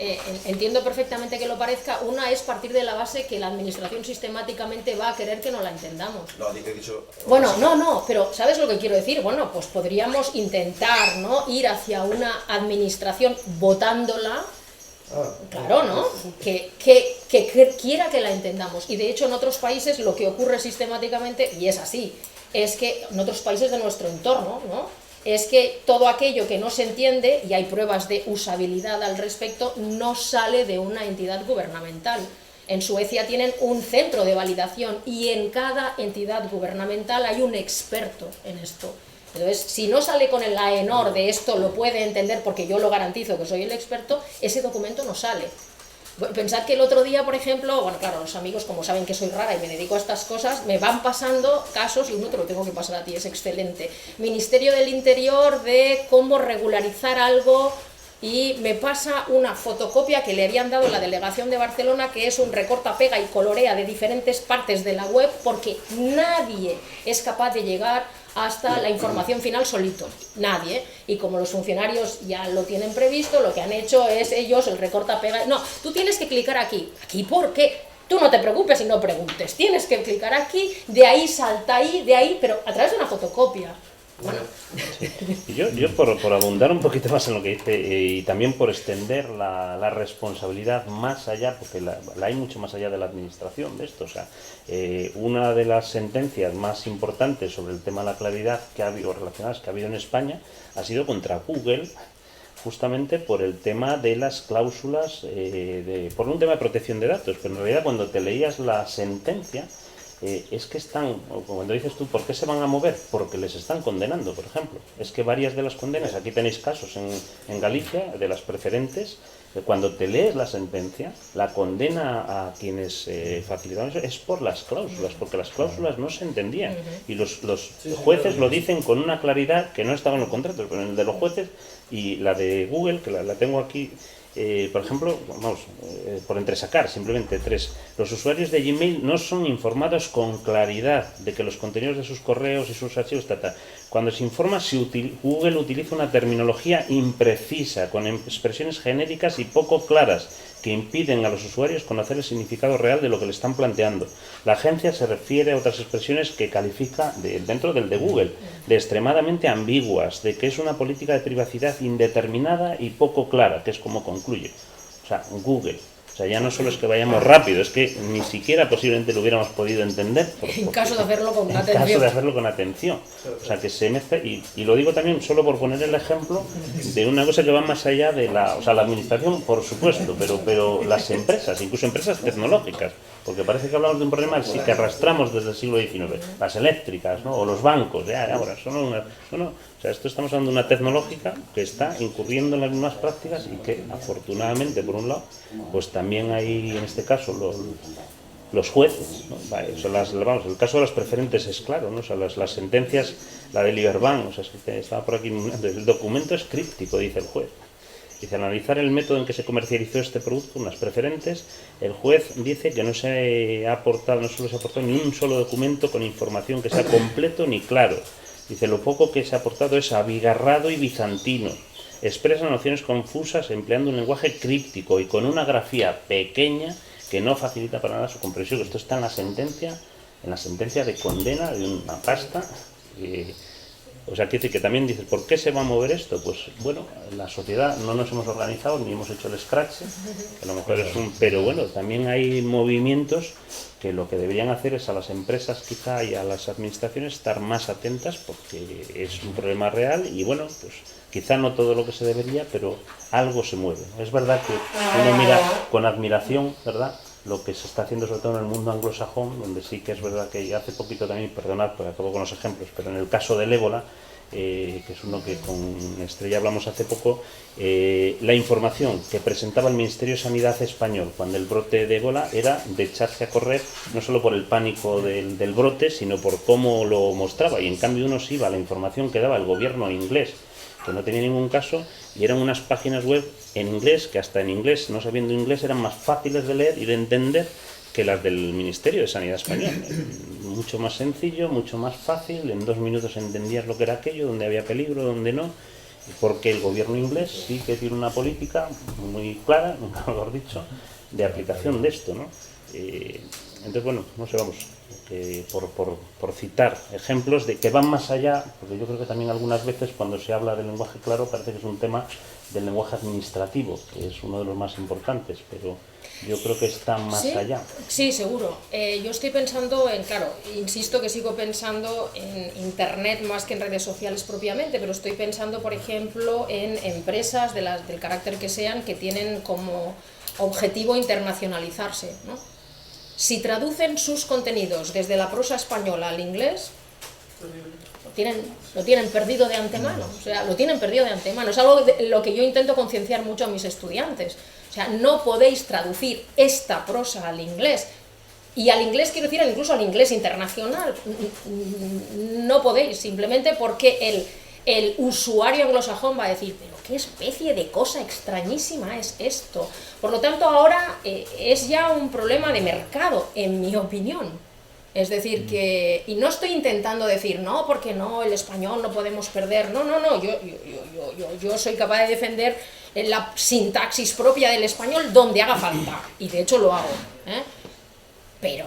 entiendo perfectamente que lo parezca. Una es partir de la base que la administración sistemáticamente va a querer que no la entendamos. No, a ti te he dicho... Bueno, no, pero ¿sabes lo que quiero decir? Bueno, pues podríamos intentar, ¿no?, ir hacia una administración votándola Claro, ¿no? Que quiera que la entendamos. Y de hecho en otros países lo que ocurre sistemáticamente, y es así, es que en otros países de nuestro entorno, ¿no?, es que todo aquello que no se entiende, y hay pruebas de usabilidad al respecto, no sale de una entidad gubernamental. En Suecia tienen un centro de validación y en cada entidad gubernamental hay un experto en esto. Entonces, si no sale con el AENOR de esto lo puede entender porque yo lo garantizo que soy el experto, ese documento no sale. Pensad que el otro día, por ejemplo, bueno, claro, los amigos, como saben que soy rara y me dedico a estas cosas, me van pasando casos, y uno te lo tengo que pasar a ti, es excelente. Ministerio del Interior de cómo regularizar algo, y me pasa una fotocopia que le habían dado la delegación de Barcelona, que es un recorta, pega y colorea de diferentes partes de la web, porque nadie es capaz de llegar hasta la información final solito, nadie, y como los funcionarios ya lo tienen previsto, lo que han hecho es ellos el recorta, pega, no, tú tienes que clicar aquí, ¿aquí por qué? Tú no te preocupes y no preguntes, tienes que clicar aquí, de ahí salta ahí, de ahí, pero a través de una fotocopia. Bueno. Sí. Yo por abundar un poquito más en lo que dice, y también por extender la responsabilidad más allá, porque la hay mucho más allá de la administración de esto. O sea, una de las sentencias más importantes sobre el tema de la claridad que ha habido, relacionadas que ha habido en España, ha sido contra Google, justamente por el tema de las cláusulas, por un tema de protección de datos, pero en realidad cuando te leías la sentencia, es que están, cuando dices tú, ¿por qué se van a mover? Porque les están condenando, por ejemplo. Es que varias de las condenas, aquí tenéis casos en Galicia, de las preferentes, cuando te lees la sentencia, la condena a quienes facilitaron eso es por las cláusulas, porque las cláusulas no se entendían. Y los jueces lo dicen con una claridad que no estaba en los contratos, pero en el de los jueces, y la de Google, que la tengo aquí, por ejemplo, vamos, por entresacar simplemente tres. Los usuarios de Gmail no son informados con claridad de que los contenidos de sus correos y sus archivos Cuando se informa, Google utiliza una terminología imprecisa, con expresiones genéricas y poco claras, que impiden a los usuarios conocer el significado real de lo que le están planteando. La agencia se refiere a otras expresiones que califica, dentro del de Google, de extremadamente ambiguas, de que es una política de privacidad indeterminada y poco clara, que es como concluye. O sea, Google. O sea, ya no solo es que vayamos rápido, es que ni siquiera posiblemente lo hubiéramos podido entender. En caso de hacerlo con atención. En caso de hacerlo con atención. O sea, que se mezcla, y lo digo también solo por poner el ejemplo de una cosa que va más allá de la administración, por supuesto, pero las empresas, incluso empresas tecnológicas, porque parece que hablamos de un problema sí que arrastramos desde el siglo XIX, las eléctricas, ¿no?, o los bancos, ahora o sea, esto estamos hablando de una tecnológica que está incurriendo en las mismas prácticas y que afortunadamente, por un lado, pues también hay en este caso los jueces, ¿no? El caso de las preferentes es claro, ¿no? O sea, las sentencias, la de Liberbank, o sea, es que estaba por aquí, el documento es críptico, dice el juez. Dice, al analizar el método en que se comercializó este producto, unas preferentes, el juez dice que no solo se ha aportado ni un solo documento con información que sea completo ni claro. Dice, lo poco que se ha aportado es abigarrado y bizantino. Expresa nociones confusas empleando un lenguaje críptico y con una grafía pequeña que no facilita para nada su comprensión. Esto está en la sentencia de condena de una pasta. O sea, quiere decir que también dices, ¿por qué se va a mover esto? Pues bueno, en la sociedad no nos hemos organizado ni hemos hecho el scratch, a lo mejor pero bueno, también hay movimientos que lo que deberían hacer es a las empresas quizá y a las administraciones estar más atentas, porque es un problema real y bueno, pues quizá no todo lo que se debería, pero algo se mueve. Es verdad que uno mira con admiración, ¿verdad?, lo que se está haciendo sobre todo en el mundo anglosajón, donde sí que es verdad que hace poquito también, perdonad porque acabo con los ejemplos, pero en el caso del ébola, que es uno que con Estrella hablamos hace poco, la información que presentaba el Ministerio de Sanidad español cuando el brote de ébola era de echarse a correr, no solo por el pánico del brote, sino por cómo lo mostraba, y en cambio uno se iba a la información que daba el gobierno inglés, que no tenía ningún caso, y eran unas páginas web en inglés, que hasta en inglés, no sabiendo inglés, eran más fáciles de leer y de entender que las del Ministerio de Sanidad español. Mucho más sencillo, mucho más fácil, en 2 minutos entendías lo que era aquello, donde había peligro, donde no, porque el gobierno inglés sí que tiene una política muy clara, nunca mejor dicho, de aplicación de esto, ¿no? entonces, bueno, no sé, vamos, por citar ejemplos de que van más allá, porque yo creo que también algunas veces cuando se habla del lenguaje claro parece que es un tema del lenguaje administrativo, que es uno de los más importantes, pero yo creo que está más allá. Sí, seguro. Yo estoy pensando en, claro, insisto que sigo pensando en Internet más que en redes sociales propiamente, pero estoy pensando, por ejemplo, en empresas del carácter que sean, que tienen como objetivo internacionalizarse, ¿no? Si traducen sus contenidos desde la prosa española al inglés, lo tienen perdido de antemano, o sea, lo tienen perdido de antemano. Es algo de lo que yo intento concienciar mucho a mis estudiantes. O sea, no podéis traducir esta prosa al inglés. Y al inglés quiero decir incluso al inglés internacional. No podéis, simplemente porque el usuario anglosajón va a decir, pero qué especie de cosa extrañísima es esto. Por lo tanto, ahora es ya un problema de mercado, en mi opinión. Es decir, que, y no estoy intentando decir, no, porque no, el español no podemos perder, no, yo soy capaz de defender la sintaxis propia del español donde haga falta, y de hecho lo hago, ¿eh? Pero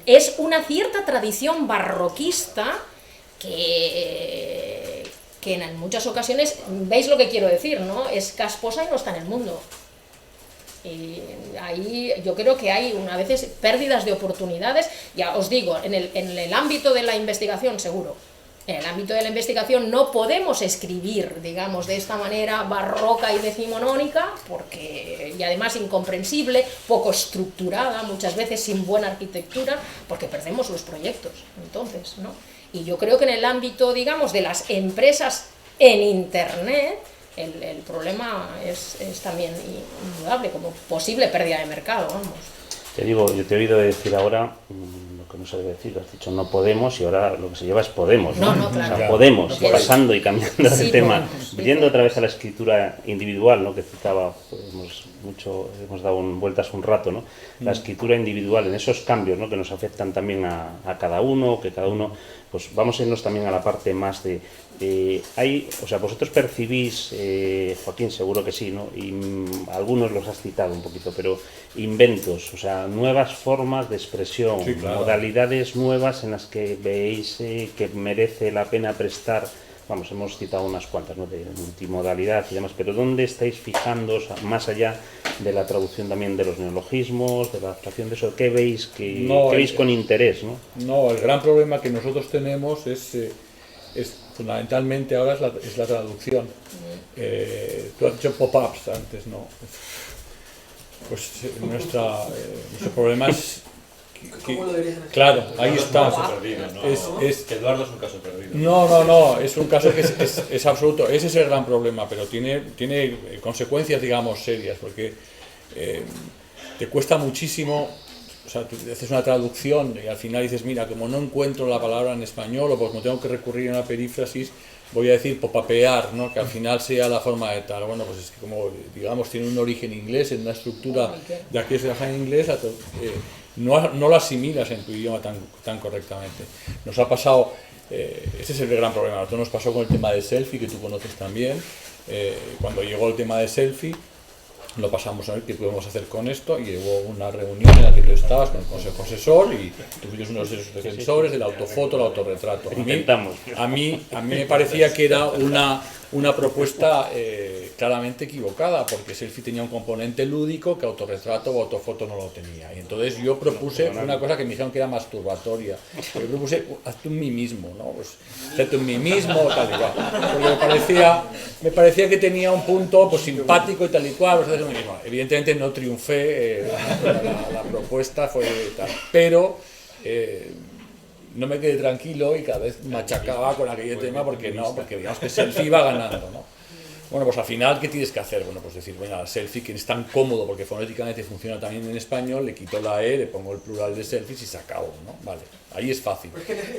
es una cierta tradición barroquista que en muchas ocasiones, veis lo que quiero decir, ¿no? Es casposa y no está en el mundo. Y ahí yo creo que hay a veces pérdidas de oportunidades, ya os digo, en el ámbito de la investigación seguro. En el ámbito de la investigación no podemos escribir, digamos, de esta manera barroca y decimonónica, porque, y además incomprensible, poco estructurada, muchas veces sin buena arquitectura, porque perdemos los proyectos, entonces, ¿no? Y yo creo que en el ámbito, digamos, de las empresas en Internet, el problema es también indudable, como posible pérdida de mercado, vamos. Te digo, yo te he oído decir ahora lo que no se debe decir, has dicho no podemos y ahora lo que se lleva es Podemos, ¿no? No, claro. O sea, Podemos, No, y pasando y cambiando sí, de tema, podemos, yendo otra vez a la escritura individual, ¿no? Que citaba, pues, hemos dado vueltas un rato, ¿no? La escritura individual, en esos cambios, ¿no? Que nos afectan también a cada uno, que cada uno, pues vamos a irnos también a la parte más de o sea, vosotros percibís, Joaquín seguro que sí, ¿no? Y algunos los has citado un poquito, pero inventos, o sea, nuevas formas de expresión, sí, claro, modalidades nuevas en las que veis que merece la pena prestar, vamos, hemos citado unas cuantas, ¿no? De multimodalidad y demás, pero ¿dónde estáis fijándoos más allá de la traducción también de los neologismos, de la adaptación de eso? ¿Qué veis, ¿qué veis con interés, ¿no? No, el gran problema que nosotros tenemos es fundamentalmente ahora es la traducción. Tú has dicho pop-ups antes, ¿no? Pues nuestro problema es ¿Cómo lo dirías? Claro, ahí está. Perdido, ¿no? Eduardo es un caso perdido. No, es un caso que es absoluto. Ese es el gran problema, pero tiene consecuencias, digamos, serias, porque te cuesta muchísimo. O sea, tú haces una traducción y al final dices, mira, como no encuentro la palabra en español o como tengo que recurrir a una perífrasis, voy a decir popapear, ¿no? Que al final sea la forma de tal. Bueno, pues es que como, digamos, tiene un origen inglés, en una estructura de aquí se trabaja en inglés, no lo asimilas en tu idioma tan correctamente. Nos ha pasado, ese es el gran problema, a nosotros nos pasó con el tema de selfie, que tú conoces también. Cuando llegó el tema de selfie, lo pasamos a ver qué podemos hacer con esto y hubo una reunión en la que tú estabas con el Consejo Asesor y tú fuiste uno de esos defensores del autofoto, el autorretrato. A mí me parecía que era una propuesta claramente equivocada, porque selfie tenía un componente lúdico que autorretrato o autofoto no lo tenía. Y entonces yo propuse una cosa que me dijeron que era masturbatoria. Yo propuse, hazte un mimismo, ¿no? Pues, hazte un mimismo, tal y cual. Porque me parecía que tenía un punto pues simpático y tal y cual. Pues, evidentemente no triunfé, la propuesta fue tal, pero no me quedé tranquilo y cada vez machacaba con aquel tema porque digamos que selfie iba ganando, ¿no? Bueno, pues al final, ¿qué tienes que hacer? Bueno, pues decir, bueno, la selfie, que es tan cómodo porque fonéticamente funciona también en español, le quito la E, le pongo el plural de selfies y se acabó, ¿no? Vale, ahí es fácil.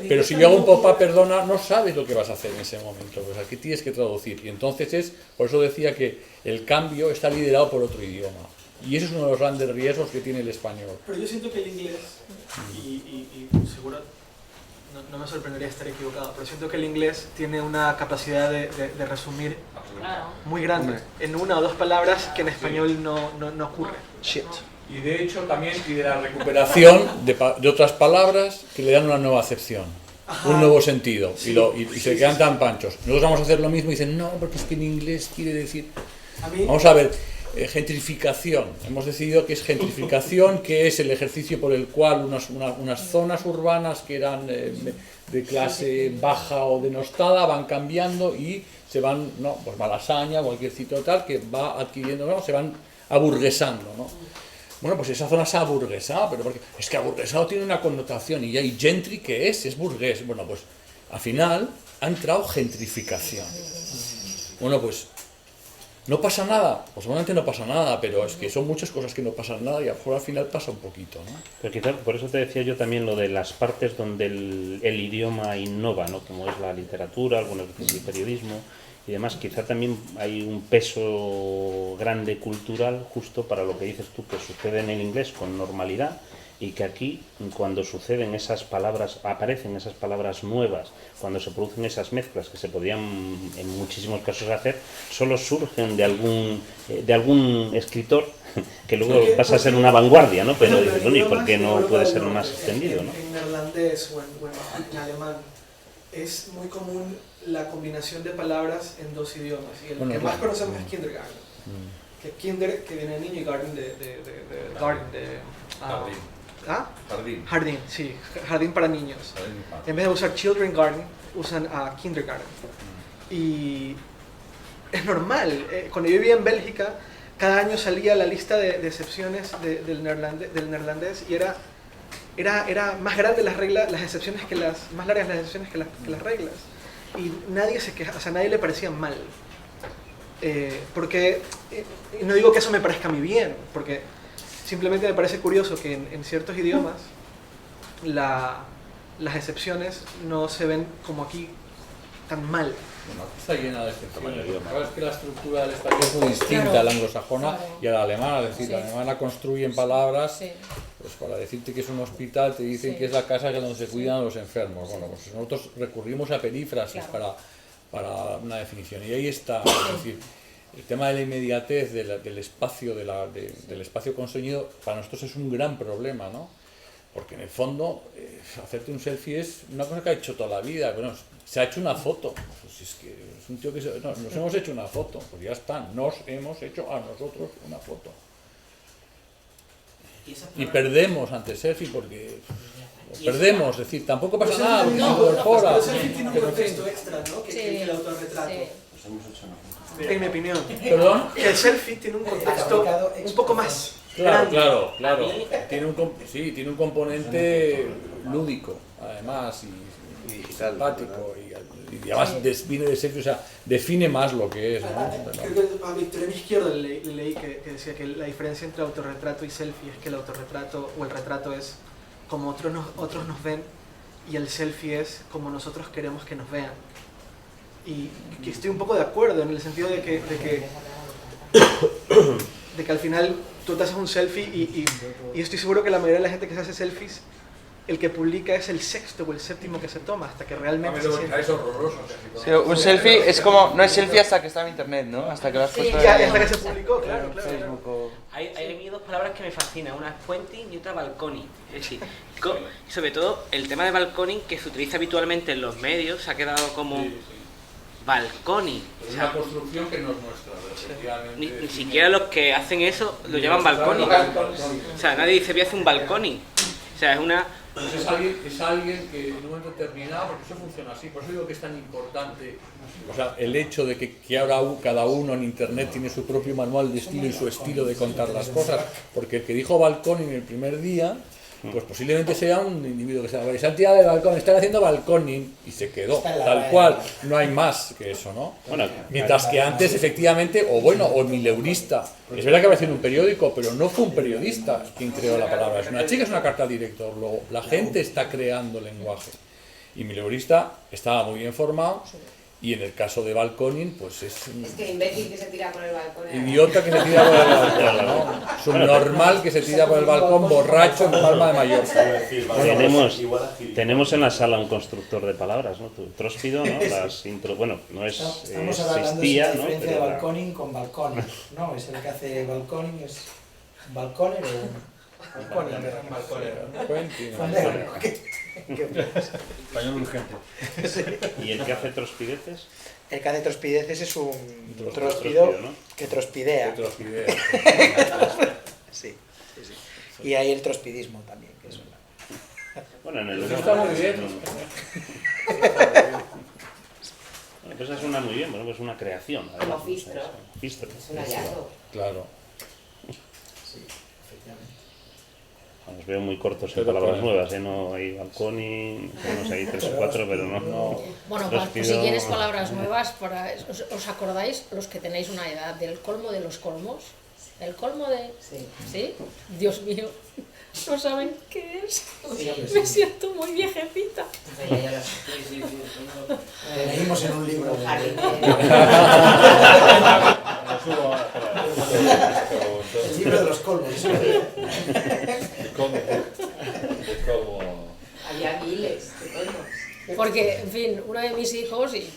Pero si yo hago un pop-up, perdona, no sabes lo que vas a hacer en ese momento, pues aquí tienes que traducir. Y entonces por eso decía que el cambio está liderado por otro idioma. Y ese es uno de los grandes riesgos que tiene el español. Pero yo siento que el inglés, y seguro no me sorprendería estar equivocado, pero siento que el inglés tiene una capacidad de resumir muy grande en una o dos palabras que en español no ocurre. Shit. Y de hecho también y de la recuperación de otras palabras que le dan una nueva acepción, un nuevo sentido, y se quedan tan panchos. Nosotros vamos a hacer lo mismo y dicen, no, porque es que en inglés quiere decir... Vamos a ver, gentrificación. Hemos decidido que es gentrificación, que es el ejercicio por el cual unas zonas urbanas que eran de clase baja o denostada van cambiando y se van, no, pues Malasaña, cualquier sitio tal, que va adquiriendo, ¿no? Se van aburguesando, ¿no? Bueno, pues esa zona se ha aburguesado, pero porque es que aburguesado tiene una connotación y hay gentry que es burgués. Bueno, pues al final ha entrado gentrificación. Bueno, pues no pasa nada, pues seguramente no pasa nada, pero es que son muchas cosas que no pasan nada y a lo mejor al final pasa un poquito, ¿no? Pero quizá por eso te decía yo también lo de las partes donde el idioma innova, ¿no? Como es la literatura, algunas veces el periodismo y demás, quizá también hay un peso grande cultural justo para lo que dices tú, que sucede en el inglés con normalidad y que aquí, cuando suceden esas palabras, aparecen esas palabras nuevas, cuando se producen esas mezclas que se podían en muchísimos casos hacer, solo surgen de algún escritor que luego pasa a ser una vanguardia, ¿no? Pero dices, bueno, ¿y por qué no puede ser más extendido, no? En neerlandés o en alemán es muy común la combinación de palabras en dos idiomas. Y el que más conocemos es kindergarten. Que kinder, que viene de niño, y garden de garden, jardín, sí, jardín para niños. En vez de usar children garden, usan kindergarten. Y es normal. Cuando yo vivía en Bélgica, cada año salía la lista de excepciones del neerlandés y era más grande las reglas, las excepciones que más largas las excepciones que las reglas. Y nadie se queja, o sea, a nadie le parecía mal. Porque, no digo que eso me parezca a mí bien, porque simplemente me parece curioso que en ciertos idiomas las excepciones no se ven como aquí tan mal. Bueno, aquí está llena de excepciones. Es que la estructura del español es muy distinta a la anglosajona y a la alemana. Es decir, la alemana construyen palabras, pues para decirte que es un hospital te dicen que es la casa donde se cuidan a los enfermos. Bueno, pues nosotros recurrimos a perífrasis para una definición. Y ahí está, es decir, el tema de la inmediatez del espacio, del espacio conseguido, para nosotros es un gran problema, ¿no? Porque en el fondo, hacerte un selfie es una cosa que ha hecho toda la vida. Bueno, se ha hecho una foto. Pues es que es un tío que nos hemos hecho una foto. Pues ya está, nos hemos hecho a nosotros una foto. Y perdemos ante el selfie porque... Perdemos, es decir, tampoco pasa nada, porque se incorpora. Pero el selfie tiene un contexto extra, ¿no? Que el autorretrato. En mi opinión. ¿Perdón? Que el selfie tiene un contexto un poco más... Claro. Tiene un componente lúdico, además, y simpático, y además viene de selfie, o sea, define más lo que es, ¿no? Creo que a Victoria Izquierdo leí que decía que la diferencia entre autorretrato y selfie es que el autorretrato o el retrato es como otros nos ven y el selfie es como nosotros queremos que nos vean. Y que estoy un poco de acuerdo en el sentido de que al final tú te haces un selfie y estoy seguro que la mayoría de la gente que se hace selfies, el que publica es el sexto o el séptimo que se toma hasta que realmente se siente. Es horroroso. Sí, un selfie es como, no es selfie hasta que está en internet, ¿no? Hasta que lo has puesto hasta que se publicó, claro. Facebook o... Hay dos palabras que me fascinan, una es pointing y otra balconing. Es decir, sobre todo el tema de balconing que se utiliza habitualmente en los medios se ha quedado como balconing. Es una construcción que no es nuestra, efectivamente. Ni siquiera los que hacen eso lo llaman balconing. O sea, nadie dice voy a hacer un balconing. O sea, es una... Pues es alguien que en un momento determinado, porque eso funciona así, por eso digo que es tan importante, o sea, el hecho de que ahora cada uno en internet tiene su propio manual de estilo y su estilo de contar las cosas, porque el que dijo balconing el primer día, pues posiblemente sea un individuo que se han tirado del balcón, están haciendo balconing y se quedó, tal cual, no hay más que eso, ¿no? Bueno, mientras que antes efectivamente, o mileurista, es verdad que apareció en un periódico, pero no fue un periodista quien creó la palabra, es una chica, es una carta al director, luego la gente está creando lenguaje y mileurista estaba muy bien formado. Y en el caso de balconing, pues es que imbécil que se tira por el balcón. Idiota que se tira por el balcón, ¿no? Subnormal que se tira por el balcón, borracho en Palma de Mallorca. Tenemos en la sala un constructor de palabras, ¿no? Tróspido, ¿no? Bueno, no es... Estamos hablando de la diferencia de balconing con balconing, ¿no? Es el que hace balconing, es... balcóner o un Quentin. Español urgente. ¿Y el que hace trospideces? El que hace trospideces es un Trospido, tróspido ¿no? que trospidea. Sí, sí, sí. Y hay el trospidismo también, que es una... Bueno, en el Eso humor. está muy bien. Bueno, pues esa suena muy bien, bueno, pues una creación. Además, Fistro. Fistro. Es un hallazgo. Claro. Sí, efectivamente. Os veo muy cortos en Pero palabras claro. nuevas, ¿eh? No hay balcón y tenemos ahí 3 o 4, pero no. Bueno, Trospido. si quieres palabras nuevas, ¿os acordáis, los que tenéis una edad, del colmo de los colmos? ¿El colmo de...? Sí. ¿Sí? Dios mío, ¿no saben qué es? Sí, Me siento muy viejecita. Leímos en un libro. El libro de los colmos. Había miles de colmos. Porque, en fin, uno de mis hijos, y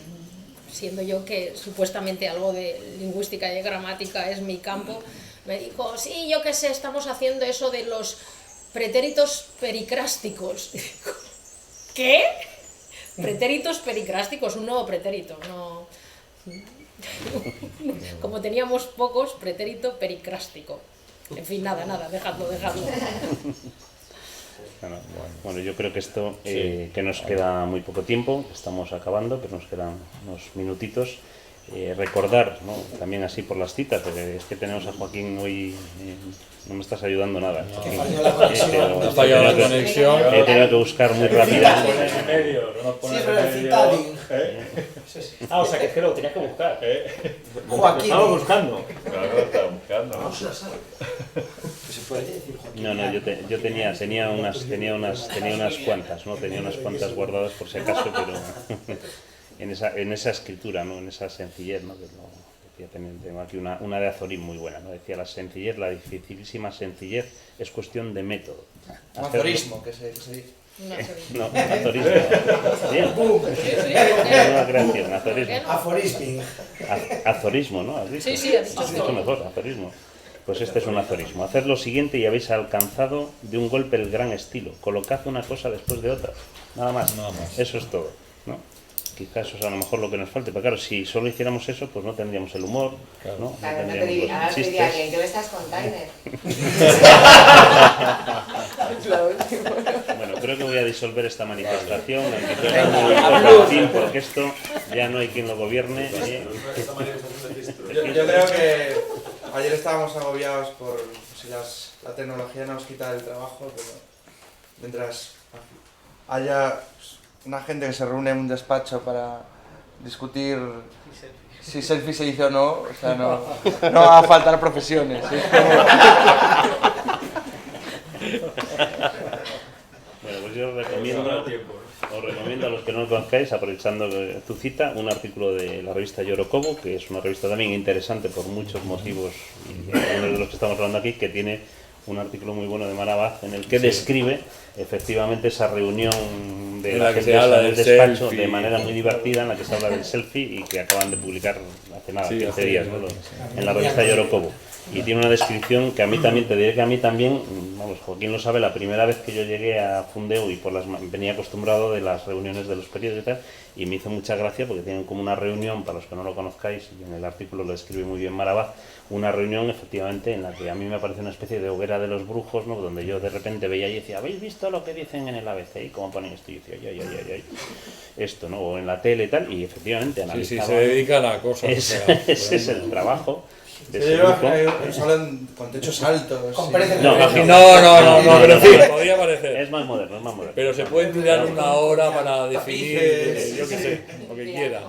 siendo yo que supuestamente algo de lingüística y de gramática es mi campo, me dijo, sí, yo qué sé, estamos haciendo eso de los pretéritos pericrásticos. ¿Qué? Pretéritos pericrásticos, un nuevo pretérito, no... Como teníamos pocos, pretérito pericrástico. En fin, nada, dejadlo. Bueno, yo creo que esto, que nos queda muy poco tiempo, estamos acabando, pero nos quedan unos minutitos. Recordar, ¿no? También así por las citas, porque es que tenemos a Joaquín hoy, no me estás ayudando nada. Que falló la conexión. Ha fallado la conexión. He tenido que buscar muy rápidamente. Sí, pero el citadín. Ah, o sea que lo tenías que buscar. Joaquín. Estamos buscando. Claro, está buscando. No se la sabe. Se puede decir Joaquín. No, yo tenía unas cuantas, ¿no? Tenía unas cuantas guardadas por si acaso, pero en esa escritura, ¿no? En esa sencillez, ¿no? Que tengo aquí una de Azorín muy buena, ¿no? Decía, la sencillez, la dificilísima sencillez es cuestión de método. Azorismo, que se dice. No, azorismo. Bien. Nueva creación, azorismo. Aforisming. Azorismo, ¿no? ¿Has dicho? Sí, ha dicho Has dicho mejor, azorismo. Pues este es un aforismo. Haced lo siguiente y habéis alcanzado de un golpe el gran estilo. Colocad una cosa después de otra. Nada más. Eso es todo, ¿no? Quizás eso es a lo mejor lo que nos falte. Pero claro, si solo hiciéramos eso, pues no tendríamos el humor, ¿no? Claro, no tendríamos ahora los te diría chistes. alguien, ¿qué me estás contando? Bueno, creo que voy a disolver esta manifestación, aunque tenga un momento fin, porque esto ya no hay quien lo gobierne. Yo creo que ayer estábamos agobiados por si la tecnología nos quita el trabajo, pero mientras haya una gente que se reúne en un despacho para discutir si selfie se hizo o no, o sea, no va a faltar profesiones. ¿Sí? Bueno, pues yo os recomiendo a los que no lo conozcáis, aprovechando tu cita, un artículo de la revista Yorokobo, que es una revista también interesante por muchos motivos, y uno de los que estamos hablando aquí, que tiene un artículo muy bueno de Marabaz en el que describe efectivamente esa reunión de la gente del despacho selfie, de manera muy divertida, en la que se habla del selfie y que acaban de publicar hace nada, 15 días, ¿no? En la revista Yorokobo. Y tiene una descripción que a mí también, te diré que a mí también, vamos, Joaquín lo sabe, la primera vez que yo llegué a Fundeu y venía acostumbrado de las reuniones de los periódicos y tal, y me hizo mucha gracia porque tienen como una reunión, para los que no lo conozcáis, y en el artículo lo describe muy bien Marabaz, una reunión efectivamente en la que a mí me parece una especie de hoguera de los brujos, ¿no? Donde yo de repente veía y decía, ¿habéis visto lo que dicen en el ABC? ¿Y cómo ponen esto? Y yo decía, ay, esto, ¿no? O en la tele y tal, y efectivamente analizaban. Sí, se dedican a cosas. Ese es el trabajo. Salen con techos altos. No, pero en fin, podría parecer. Es más moderno, Pero se pueden tirar una hora para definir, yo qué sé, lo que quieran.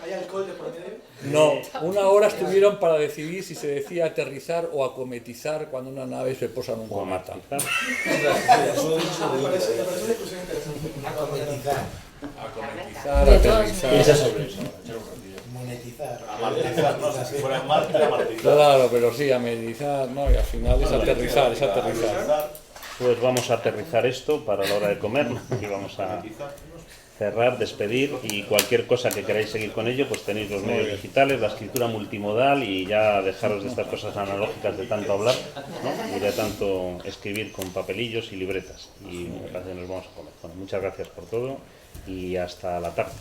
¿Hay alcohol de por medio? No, una hora estuvieron para decidir si se decía aterrizar o acometizar cuando una nave se posa en un cometa. Acometizar. Acometizar, aterrizar. Piensa sobre eso. Monetizar. Claro, pero sí, amenizar, ¿no? Y al final es aterrizar, es aterrizar. Pues vamos a aterrizar esto para la hora de comer y vamos a cerrar, despedir, y cualquier cosa que queráis seguir con ello, pues tenéis los medios digitales, la escritura multimodal, y ya dejaros de estas cosas analógicas de tanto hablar, ¿no? Y de tanto escribir con papelillos y libretas. Y me parece que nos vamos a comer. Bueno, muchas gracias por todo y hasta la tarde.